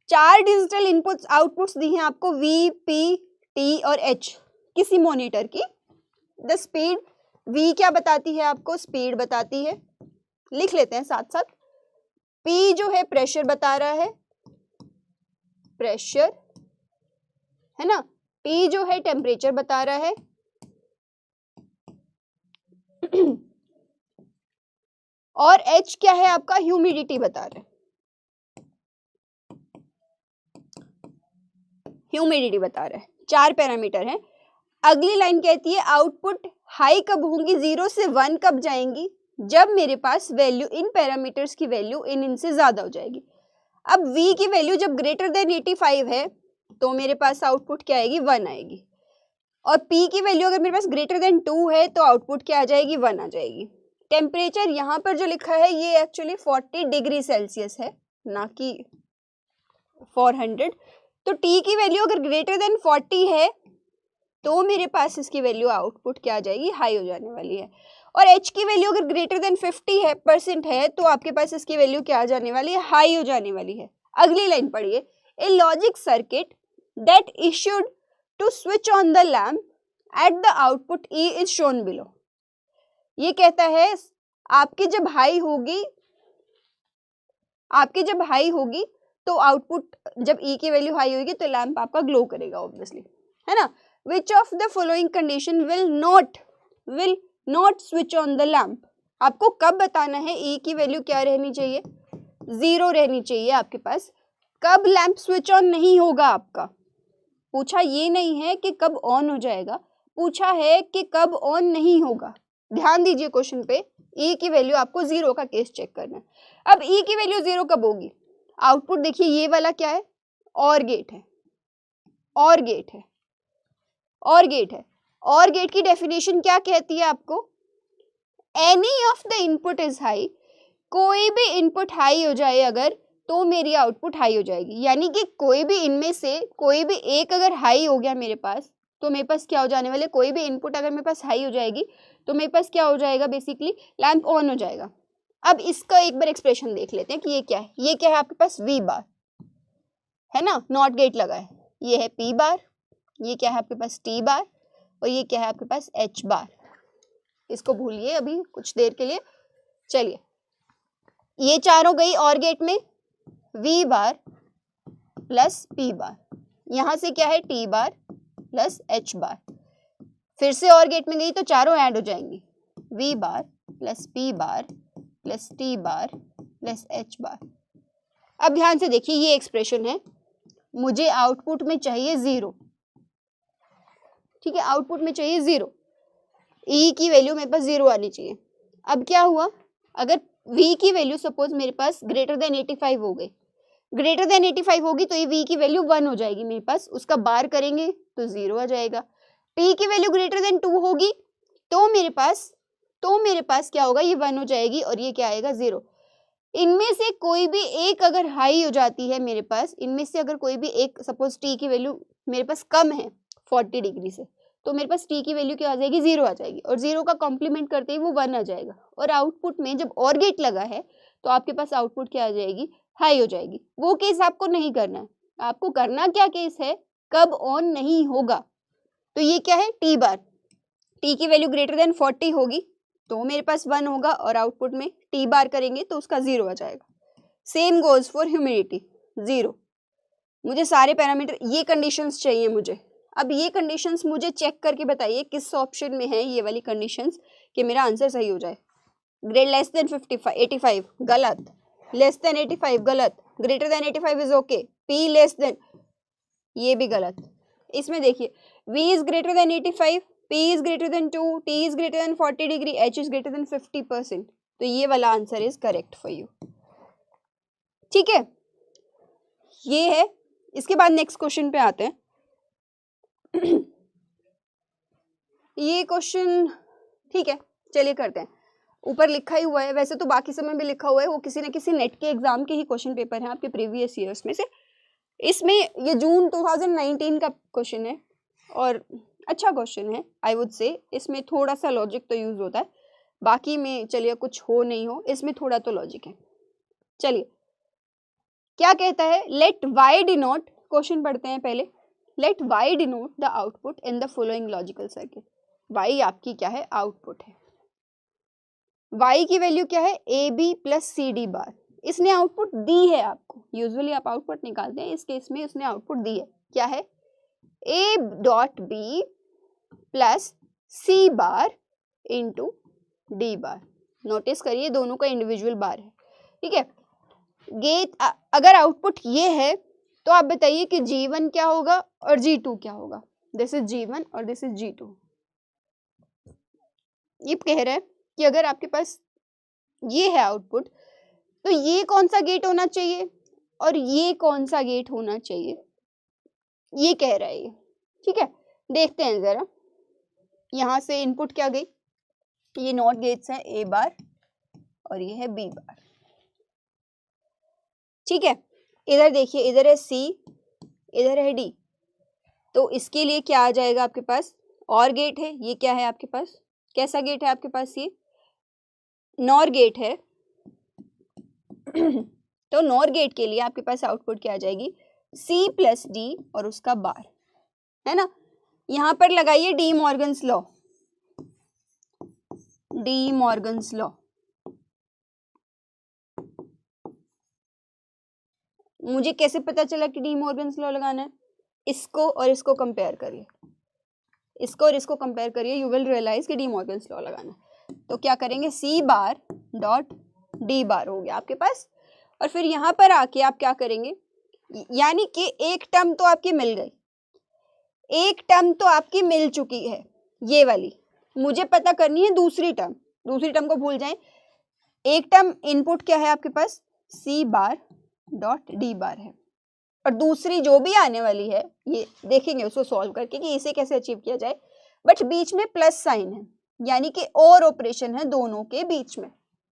Speaker 1: 4 डिजिटल इनपुट्स आउटपुट्स दी हैं आपको, V, P, T और H किसी मॉनिटर की। द स्पीड, V क्या बताती है आपको, स्पीड बताती है, लिख लेते हैं साथ साथ। P जो है प्रेशर बता रहा है, प्रेशर है ना। T जो है टेम्परेचर बता रहा है और H क्या है आपका, ह्यूमिडिटी बता रहा है, ह्यूमिडिटी बता रहा है। 4 पैरामीटर हैं। अगली लाइन कहती है आउटपुट हाई कब होंगी, 0 से 1 कब जाएंगी, जब मेरे पास वैल्यू, इन पैरामीटर्स की वैल्यू इन से ज्यादा हो जाएगी। अब V की वैल्यू जब ग्रेटर देन 85 है तो मेरे पास आउटपुट क्या आएगी, 1 आएगी। और P की वैल्यू अगर मेरे पास ग्रेटर देन 2 है तो आउटपुट क्या आ जाएगी, 1 आ जाएगी। टेम्परेचर यहाँ पर जो लिखा है ये एक्चुअली 40 डिग्री सेल्सियस है, ना कि 400। तो T की वैल्यू अगर ग्रेटर देन 40 है तो मेरे पास इसकी वैल्यू आउटपुट क्या आ जाएगी, हाई हो जाने वाली है। और H की वैल्यू अगर ग्रेटर देन 50% है तो आपके पास इसकी वैल्यू क्या आ जाने वाली है, हाई हो जाने वाली है। अगली लाइन पढ़िए। A logic circuit that issued to switch on the lamp at the output E is shown below. ये कहता है आपकी जब हाई होगी तो आउटपुट, जब E की वैल्यू हाई होगी तो लैम्प आपका ग्लो करेगा ऑब्वियसली, है ना। Which of the following condition will not switch on the lamp? आपको कब बताना है E की वैल्यू क्या रहनी चाहिए, 0 रहनी चाहिए आपके पास। कब लैंप स्विच ऑन नहीं होगा आपका, पूछा ये नहीं है कि कब ऑन हो जाएगा, पूछा है कि कब ऑन नहीं होगा। ध्यान दीजिए क्वेश्चन पे, E की वैल्यू आपको 0 का केस चेक करना है। अब E की वैल्यू 0 कब होगी, आउटपुट देखिए ये वाला क्या है, और गेट है, और गेट है, और गेट है। और गेट की डेफिनेशन क्या कहती है आपको, any of the input is high, कोई भी इनपुट हाई हो जाए अगर तो मेरी आउटपुट हाई हो जाएगी। यानी कि कोई भी इनमें से कोई भी एक अगर हाई हो गया मेरे पास तो मेरे पास क्या हो जाने वाले, कोई भी इनपुट अगर मेरे पास हाई हो जाएगी तो मेरे पास क्या हो जाएगा, बेसिकली लैंप ऑन हो जाएगा। अब इसका एक बार एक्सप्रेशन देख लेते हैं कि ये क्या है। ये क्या है आपके पास, V बार है ना, नॉट गेट लगा है। ये है P बार, ये क्या है आपके पास T बार, और ये क्या है आपके पास H बार। इसको भूलिए अभी कुछ देर के लिए। चलिए ये चारों गई और गेट में, V बार प्लस P बार, यहां से क्या है T बार प्लस H बार, फिर से और गेट में गई तो चारों ऐड हो जाएंगी, V बार प्लस P बार प्लस T बार प्लस H बार। अब ध्यान से देखिए ये एक्सप्रेशन है, मुझे आउटपुट में चाहिए 0, ठीक है, आउटपुट में चाहिए 0, E की वैल्यू मेरे पास 0 आनी चाहिए। अब क्या हुआ, अगर V की वैल्यू सपोज मेरे पास ग्रेटर देन 85 हो गई, ग्रेटर देन 85 होगी तो ये V की वैल्यू 1 हो जाएगी मेरे पास, उसका बार करेंगे तो 0 आ जाएगा। P की वैल्यू ग्रेटर देन 2 होगी तो मेरे पास क्या होगा, ये 1 हो जाएगी और ये क्या आएगा, 0। इनमें से कोई भी एक अगर हाई हो जाती है मेरे पास, इनमें से अगर कोई भी एक, सपोज T की वैल्यू मेरे पास कम है 40 डिग्री से, तो मेरे पास T की वैल्यू क्या आ जाएगी, 0 आ जाएगी, और 0 का कॉम्प्लीमेंट करते ही वो 1 आ जाएगा। और आउटपुट में जब और गेट लगा है तो आपके पास आउटपुट क्या आ जाएगी, हाई हो जाएगी। वो केस आपको नहीं करना है, आपको करना क्या केस है, कब ऑन नहीं होगा। तो ये क्या है, T बार, T की वैल्यू ग्रेटर देन 40 होगी तो मेरे पास 1 होगा, और आउटपुट में T बार करेंगे तो उसका 0 आ जाएगा। Same goes for humidity, 0। मुझे सारे पैरामीटर, ये कंडीशंस चाहिए मुझे। अब ये कंडीशंस मुझे चेक करके बताइए किस ऑप्शन में है ये वाली कंडीशंस कि मेरा आंसर सही हो जाए। ग्रेड लेस देन 85 गलत, लेस देन 85 गलत, greater than 85 is okay, P less than, ये भी गलत। इसमें देखिए V is greater than 85, P is greater than 2, T is greater than 40 degree, H is greater than 50%, तो ये वाला answer is correct for you. ठीक है, ये है। इसके बाद नेक्स्ट क्वेश्चन पे आते हैं। ये क्वेश्चन ठीक है, चलिए करते हैं। ऊपर लिखा ही हुआ है, वैसे तो बाकी समय भी लिखा हुआ है, वो किसी न किसी नेट के एग्जाम के ही क्वेश्चन पेपर हैं आपके प्रीवियस ईयर्स में से। इसमें ये जून 2019 का क्वेश्चन है और अच्छा क्वेश्चन है आई वुड से। इसमें थोड़ा सा लॉजिक तो यूज होता है, बाकी में चलिए कुछ हो नहीं हो, इसमें थोड़ा तो लॉजिक है। चलिए क्या कहता है, लेट वाई डिनोट, क्वेश्चन पढ़ते हैं पहले। Let Y denote the output in the following logical circuit. Y आपकी क्या है, आउटपुट है। वाई की वैल्यू क्या है, A B plus C D bar. इसने आउटपुट दी है आपको, यूजुअली आप आउटपुट निकालते हैं, इस केस में उसने आउटपुट दी है। क्या है, A dot B plus C bar into D bar. Notice करिए दोनों का इंडिविजुअल बार है, ठीक है। गेट अगर आउटपुट ये है तो आप बताइए कि G1 क्या होगा और G2 क्या होगा। दिस इज G1 और दिस इज G2। ये कह रहा है कि अगर आपके पास ये है आउटपुट तो ये कौन सा गेट होना चाहिए और ये कौन सा गेट होना चाहिए, ये कह रहा है ये, ठीक है। देखते हैं जरा, यहां से इनपुट क्या गई, ये नॉट गेट्स हैं, ए बार और ये है बी बार, ठीक है। इधर देखिए, इधर है सी, इधर है डी, तो इसके लिए क्या आ जाएगा आपके पास, और गेट है। ये क्या है आपके पास, कैसा गेट है आपके पास, ये नॉर गेट है। तो नॉर गेट के लिए आपके पास आउटपुट क्या आ जाएगी, सी प्लस डी और उसका बार, है ना। यहां पर लगाइए D Morgan's law, D Morgan's law. मुझे कैसे पता चला कि डी मॉर्गन्स लॉ लगाना है, इसको और इसको कंपेयर करिए, इसको और इसको कंपेयर करिए, यू विल रियलाइज कि डी मॉर्गन्स लॉ लगाना है। तो क्या करेंगे, सी बार डॉट डी बार हो गया आपके पास, और फिर यहाँ पर आके आप क्या करेंगे, यानी कि एक टर्म तो आपकी मिल गई, एक टर्म तो आपकी मिल चुकी है ये वाली, मुझे पता करनी है दूसरी टर्म। दूसरी टर्म को भूल जाएं, एक टर्म इनपुट क्या है आपके पास, सी बार डॉट डी बार है, और दूसरी जो भी आने वाली है ये देखेंगे उसको सॉल्व करके कि इसे कैसे अचीव किया जाए। बट बीच में प्लस साइन है, यानी कि और ऑपरेशन है दोनों के बीच में,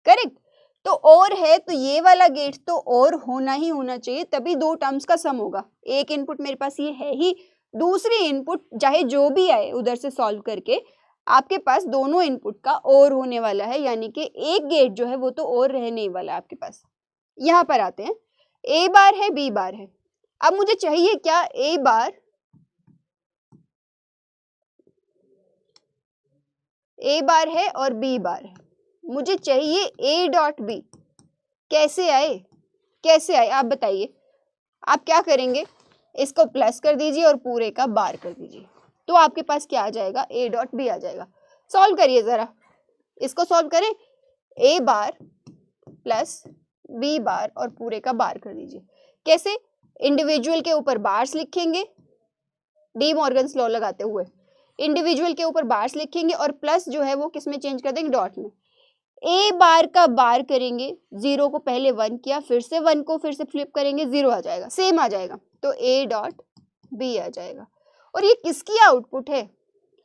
Speaker 1: करेक्ट। तो और है तो ये वाला गेट तो और होना ही होना चाहिए, तभी दो टर्म्स का सम होगा। एक इनपुट मेरे पास ये है ही, दूसरी इनपुट चाहे जो भी आए उधर से सॉल्व करके आपके पास दोनों इनपुट का और होने वाला है, यानी कि एक गेट जो है वो तो और रहने वाला है आपके पास। यहाँ पर आते हैं, ए बार है बी बार है। अब मुझे चाहिए क्या, ए बार, ए बार है और बी बार है, मुझे चाहिए ए डॉट बी। कैसे आए, कैसे आए आप बताइए। आप क्या करेंगे, इसको प्लस कर दीजिए और पूरे का बार कर दीजिए, तो आपके पास क्या आ जाएगा, ए डॉट बी आ जाएगा। सॉल्व करिए जरा, इसको सॉल्व करें, ए बार प्लस बी बार और पूरे का बार कर दीजिए। कैसे, इंडिविजुअल के ऊपर बार्स लिखेंगे, डी मॉर्गन्स लॉ लगाते हुए इंडिविजुअल के ऊपर बार्स लिखेंगे और प्लस जो है वो किस में चेंज कर देंगे, डॉट में। ए बार का बार करेंगे, जीरो को पहले वन किया, फिर से वन को फिर से फ्लिप करेंगे, जीरो आ जाएगा, सेम आ जाएगा, तो ए डॉट बी आ जाएगा। और ये किसकी आउटपुट है,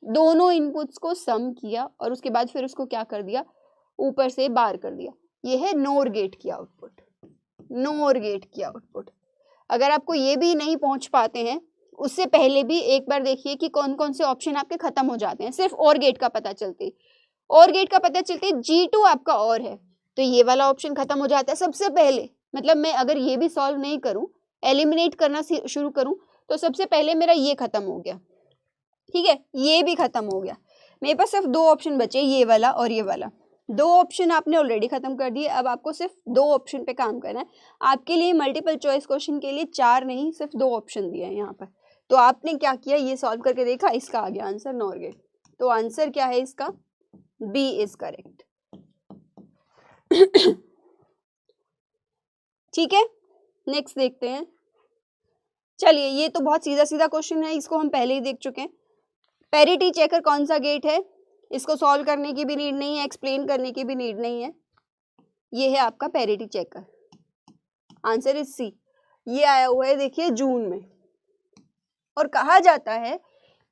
Speaker 1: दोनों इनपुट्स को सम किया और उसके बाद फिर उसको क्या कर दिया, ऊपर से बार कर दिया। ये है नोर गेट की आउटपुट, नोर गेट की आउटपुट। अगर आपको ये भी नहीं पहुंच पाते हैं, उससे पहले भी एक बार देखिए कि कौन कौन से ऑप्शन आपके खत्म हो जाते हैं, सिर्फ और गेट का पता चलते, और गेट का पता चलते G2 आपका और है तो ये वाला ऑप्शन खत्म हो जाता है सबसे पहले। मतलब मैं अगर ये भी सॉल्व नहीं करूं, एलिमिनेट करना शुरू करूं, तो सबसे पहले मेरा ये खत्म हो गया, ठीक है, ये भी खत्म हो गया। मेरे पास सिर्फ दो ऑप्शन बचे, ये वाला और ये वाला। दो ऑप्शन आपने ऑलरेडी खत्म कर दिए, अब आपको सिर्फ दो ऑप्शन पे काम करना है। आपके लिए मल्टीपल चॉइस क्वेश्चन के लिए चार नहीं सिर्फ दो ऑप्शन दिए हैं यहाँ पर। तो आपने क्या किया, ये सॉल्व करके देखा, इसका आ गया आंसर नॉर गेट। तो आंसर क्या है इसका, बी इज करेक्ट। ठीक है, नेक्स्ट देखते हैं। चलिए, ये तो बहुत सीधा सीधा क्वेश्चन है, इसको हम पहले ही देख चुके हैं। पैरिटी चेकर कौन सा गेट है, इसको सॉल्व करने की भी नीड नहीं है, एक्सप्लेन करने की भी नीड नहीं है। ये है आपका parity checker. Answer is C. ये आया हुआ है देखिए जून में, और कहा जाता है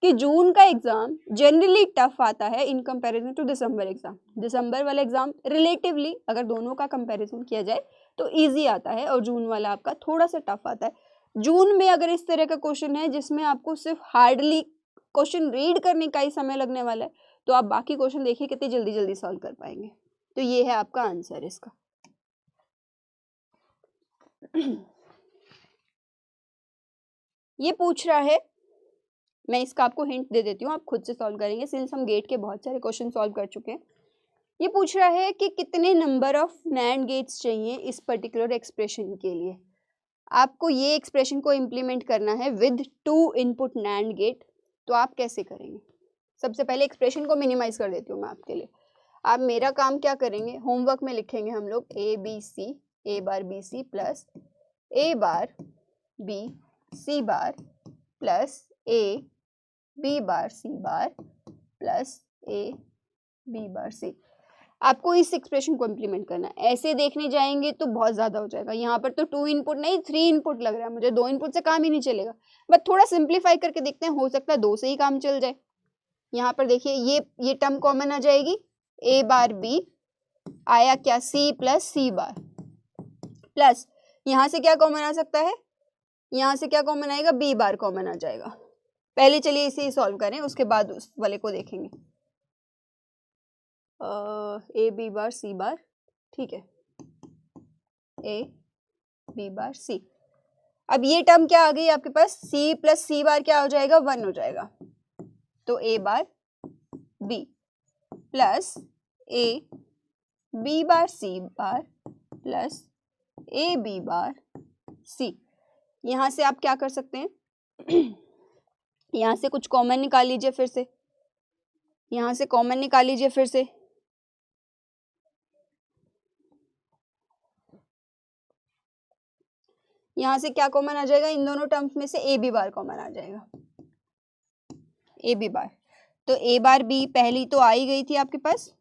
Speaker 1: कि जून का एग्जाम जनरली टफ आता है इन कंपैरिजन टू दिसंबर एग्जाम। दिसंबर वाला एग्जाम रिलेटिवली अगर दोनों का कंपैरिजन किया जाए तो इजी आता है, और जून वाला आपका थोड़ा सा टफ आता है। जून में अगर इस तरह का क्वेश्चन है जिसमें आपको सिर्फ हार्डली क्वेश्चन रीड करने का ही समय लगने वाला है, तो आप बाकी क्वेश्चन देखिए कितनी जल्दी जल्दी सॉल्व कर पाएंगे। तो ये है आपका आंसर इसका। ये पूछ रहा है, मैं इसका आपको हिंट दे देती हूँ, आप खुद से सॉल्व करेंगे सिंस हम गेट के बहुत सारे क्वेश्चन सॉल्व कर चुके हैं। ये पूछ रहा है कि कितने नंबर ऑफ नैंड गेट्स चाहिए इस पर्टिकुलर एक्सप्रेशन के लिए। आपको ये एक्सप्रेशन को इम्प्लीमेंट करना है विद 2 इनपुट नैंड गेट। तो आप कैसे करेंगे? सबसे पहले एक्सप्रेशन को मिनिमाइज कर देती हूँ मैं आपके लिए। आप मेरा काम क्या करेंगे, होमवर्क में लिखेंगे हम लोग A B C, A bar B C plus A bar B C bar plus A B bar C bar plus A B bar C. आपको इस एक्सप्रेशन को इम्प्लीमेंट करना है। ऐसे देखने जाएंगे तो बहुत ज़्यादा हो जाएगा। यहाँ पर तो 2 इनपुट नहीं 3 इनपुट लग रहा है मुझे, 2 इनपुट से काम ही नहीं चलेगा। बट थोड़ा सिंप्लीफाई करके देखते हैं, हो सकता है 2 से ही काम चल जाए। यहाँ पर देखिए ये टर्म कॉमन आ जाएगी, ए बार बी आया क्या C plus C bar, plus यहाँ से क्या कॉमन आ सकता है, यहाँ से क्या कॉमन आएगा, बी बार कॉमन आ जाएगा। पहले चलिए इसे ही सॉल्व करें, उसके बाद उस वाले को देखेंगे। ए बी बार सी बार, ठीक है, ए बी बार सी। अब ये टर्म क्या आ गई आपके पास, सी प्लस सी बार क्या हो जाएगा, 1 हो जाएगा। तो A bar B plus A B bar C bar plus A B bar C. यहाँ से आप क्या कर सकते हैं, यहाँ से कुछ कॉमन निकाल लीजिए फिर से, यहाँ से कॉमन निकाल लीजिए फिर से। यहाँ से क्या कॉमन आ जाएगा, इन दोनों टर्म्स में से ए बी बार कॉमन आ जाएगा, ए बी बार। तो ए बार बी पहली तो आ ही गई थी आपके पास,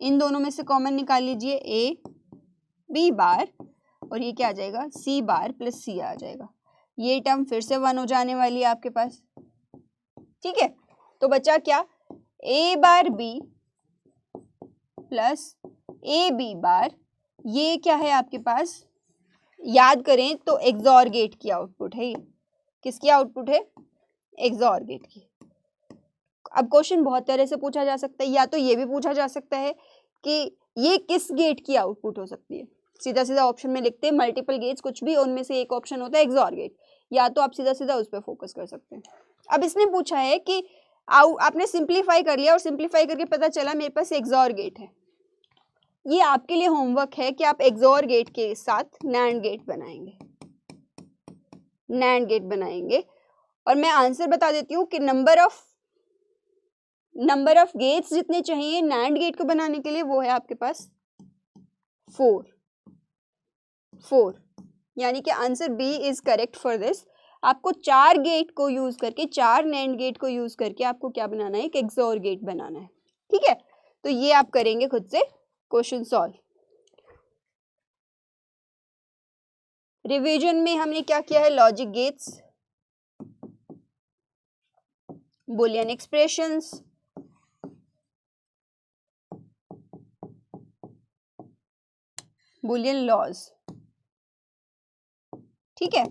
Speaker 1: इन दोनों में से कॉमन निकाल लीजिए ए बी बार, और ये क्या आ जाएगा, सी बार प्लस सी आ जाएगा। ये टर्म फिर से 1 हो जाने वाली है आपके पास, ठीक है। तो बचा क्या, A bar B plus A B bar, ये क्या है आपके पास, याद करें तो एक्सॉर गेट की आउटपुट है। ये किसकी आउटपुट है, एक्सॉर गेट की। अब क्वेश्चन बहुत तरह से पूछा जा सकता है, या तो ये भी पूछा जा सकता है कि ये किस गेट की आउटपुट हो सकती है। सीधा सीधा ऑप्शन में लिखते हैं मल्टीपल गेट्स, कुछ भी उनमें से एक ऑप्शन होता है एक्सॉर गेट, या तो आप सीधा सीधा उस पर फोकस कर सकते हैं। अब इसने पूछा है कि आपने सिंप्लीफाई कर लिया, और सिंप्लीफाई करके पता चला मेरे पास एक्सॉर गेट है। ये आपके लिए होमवर्क है कि आप एक्सॉर गेट के साथ नैंड गेट बनाएंगे, नैंड गेट बनाएंगे। और मैं आंसर बता देती हूँ कि नंबर ऑफ गेट्स जितने चाहिए नैंड गेट को बनाने के लिए वो है आपके पास 4। यानी कि answer B is correct for this. आपको 4 गेट को यूज करके, 4 नैंड गेट को यूज करके आपको क्या बनाना है, एक एक्सॉर गेट बनाना है, ठीक है। तो ये आप करेंगे खुद से क्वेश्चन सॉल्व। रिवीजन में हमने क्या किया है, logic gates, boolean expressions, boolean laws, ठीक है,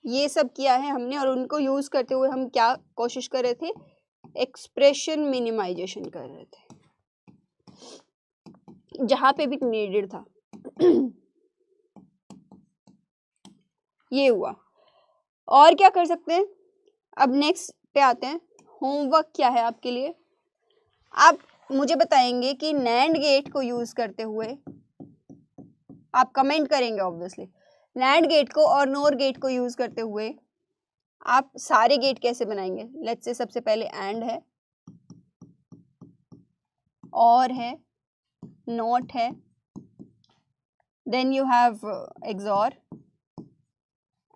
Speaker 1: ये सब किया है हमने। और उनको यूज करते हुए हम क्या कोशिश कर रहे थे, एक्सप्रेशन मिनिमाइजेशन कर रहे थे जहां पे भी नीडेड था। ये हुआ। और क्या कर सकते हैं, अब नेक्स्ट पे आते हैं। होमवर्क क्या है आपके लिए, आप मुझे बताएंगे कि नैंड गेट को यूज करते हुए, आप कमेंट करेंगे ऑब्वियसली, नैंड गेट को और नोर गेट को यूज करते हुए आप सारे गेट कैसे बनाएंगे। लेट्स से सबसे पहले एंड है, और है, नॉट है, then you have XOR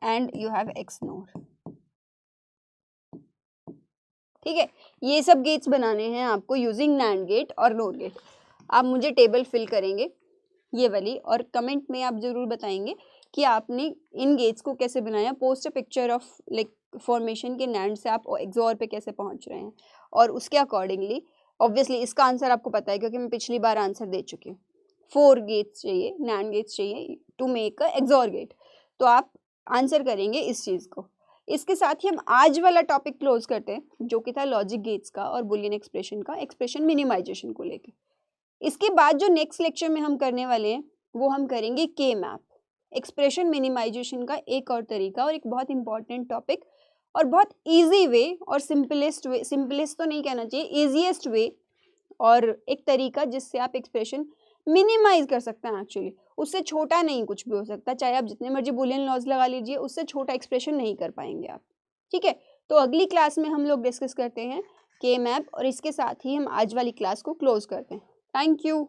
Speaker 1: and you have XNOR, ठीक है। ये सब गेट्स बनाने हैं आपको यूजिंग नैंड गेट और नोर गेट। आप मुझे टेबल फिल करेंगे ये वाली, और कमेंट में आप जरूर बताएंगे कि आपने इन गेट्स को कैसे बनाया, post a picture of like formation के नैंड से आप एक्सॉर पे कैसे पहुंच रहे हैं, और उसके अकॉर्डिंगली ऑब्वियसली इसका आंसर आपको पता है क्योंकि मैं पिछली बार आंसर दे चुकी हूँ। 4 गेट्स चाहिए, नैंड गेट्स चाहिए to make a XOR gate, तो आप आंसर करेंगे इस चीज़ को। इसके साथ ही हम आज वाला टॉपिक क्लोज करते हैं जो कि था लॉजिक गेट्स का और बुलियन एक्सप्रेशन का, एक्सप्रेशन मिनिमाइजेशन को लेके। इसके बाद जो नेक्स्ट लेक्चर में हम करने वाले हैं वो हम करेंगे के मैप, एक्सप्रेशन मिनिमाइजेशन का एक और तरीका और एक बहुत इंपॉर्टेंट टॉपिक, और बहुत इजी वे और सिंपलेस्ट वे, सिंपलेस्ट तो नहीं कहना चाहिए, इजीएस्ट वे और एक तरीका जिससे आप एक्सप्रेशन मिनिमाइज कर सकते हैं। एक्चुअली उससे छोटा नहीं कुछ भी हो सकता, चाहे आप जितने मर्जी बुलियन लॉज लगा लीजिए, उससे छोटा एक्सप्रेशन नहीं कर पाएंगे आप। ठीक है, तो अगली क्लास में हम लोग डिस्कस करते हैं के मैप, और इसके साथ ही हम आज वाली क्लास को क्लोज करते हैं। Thank you.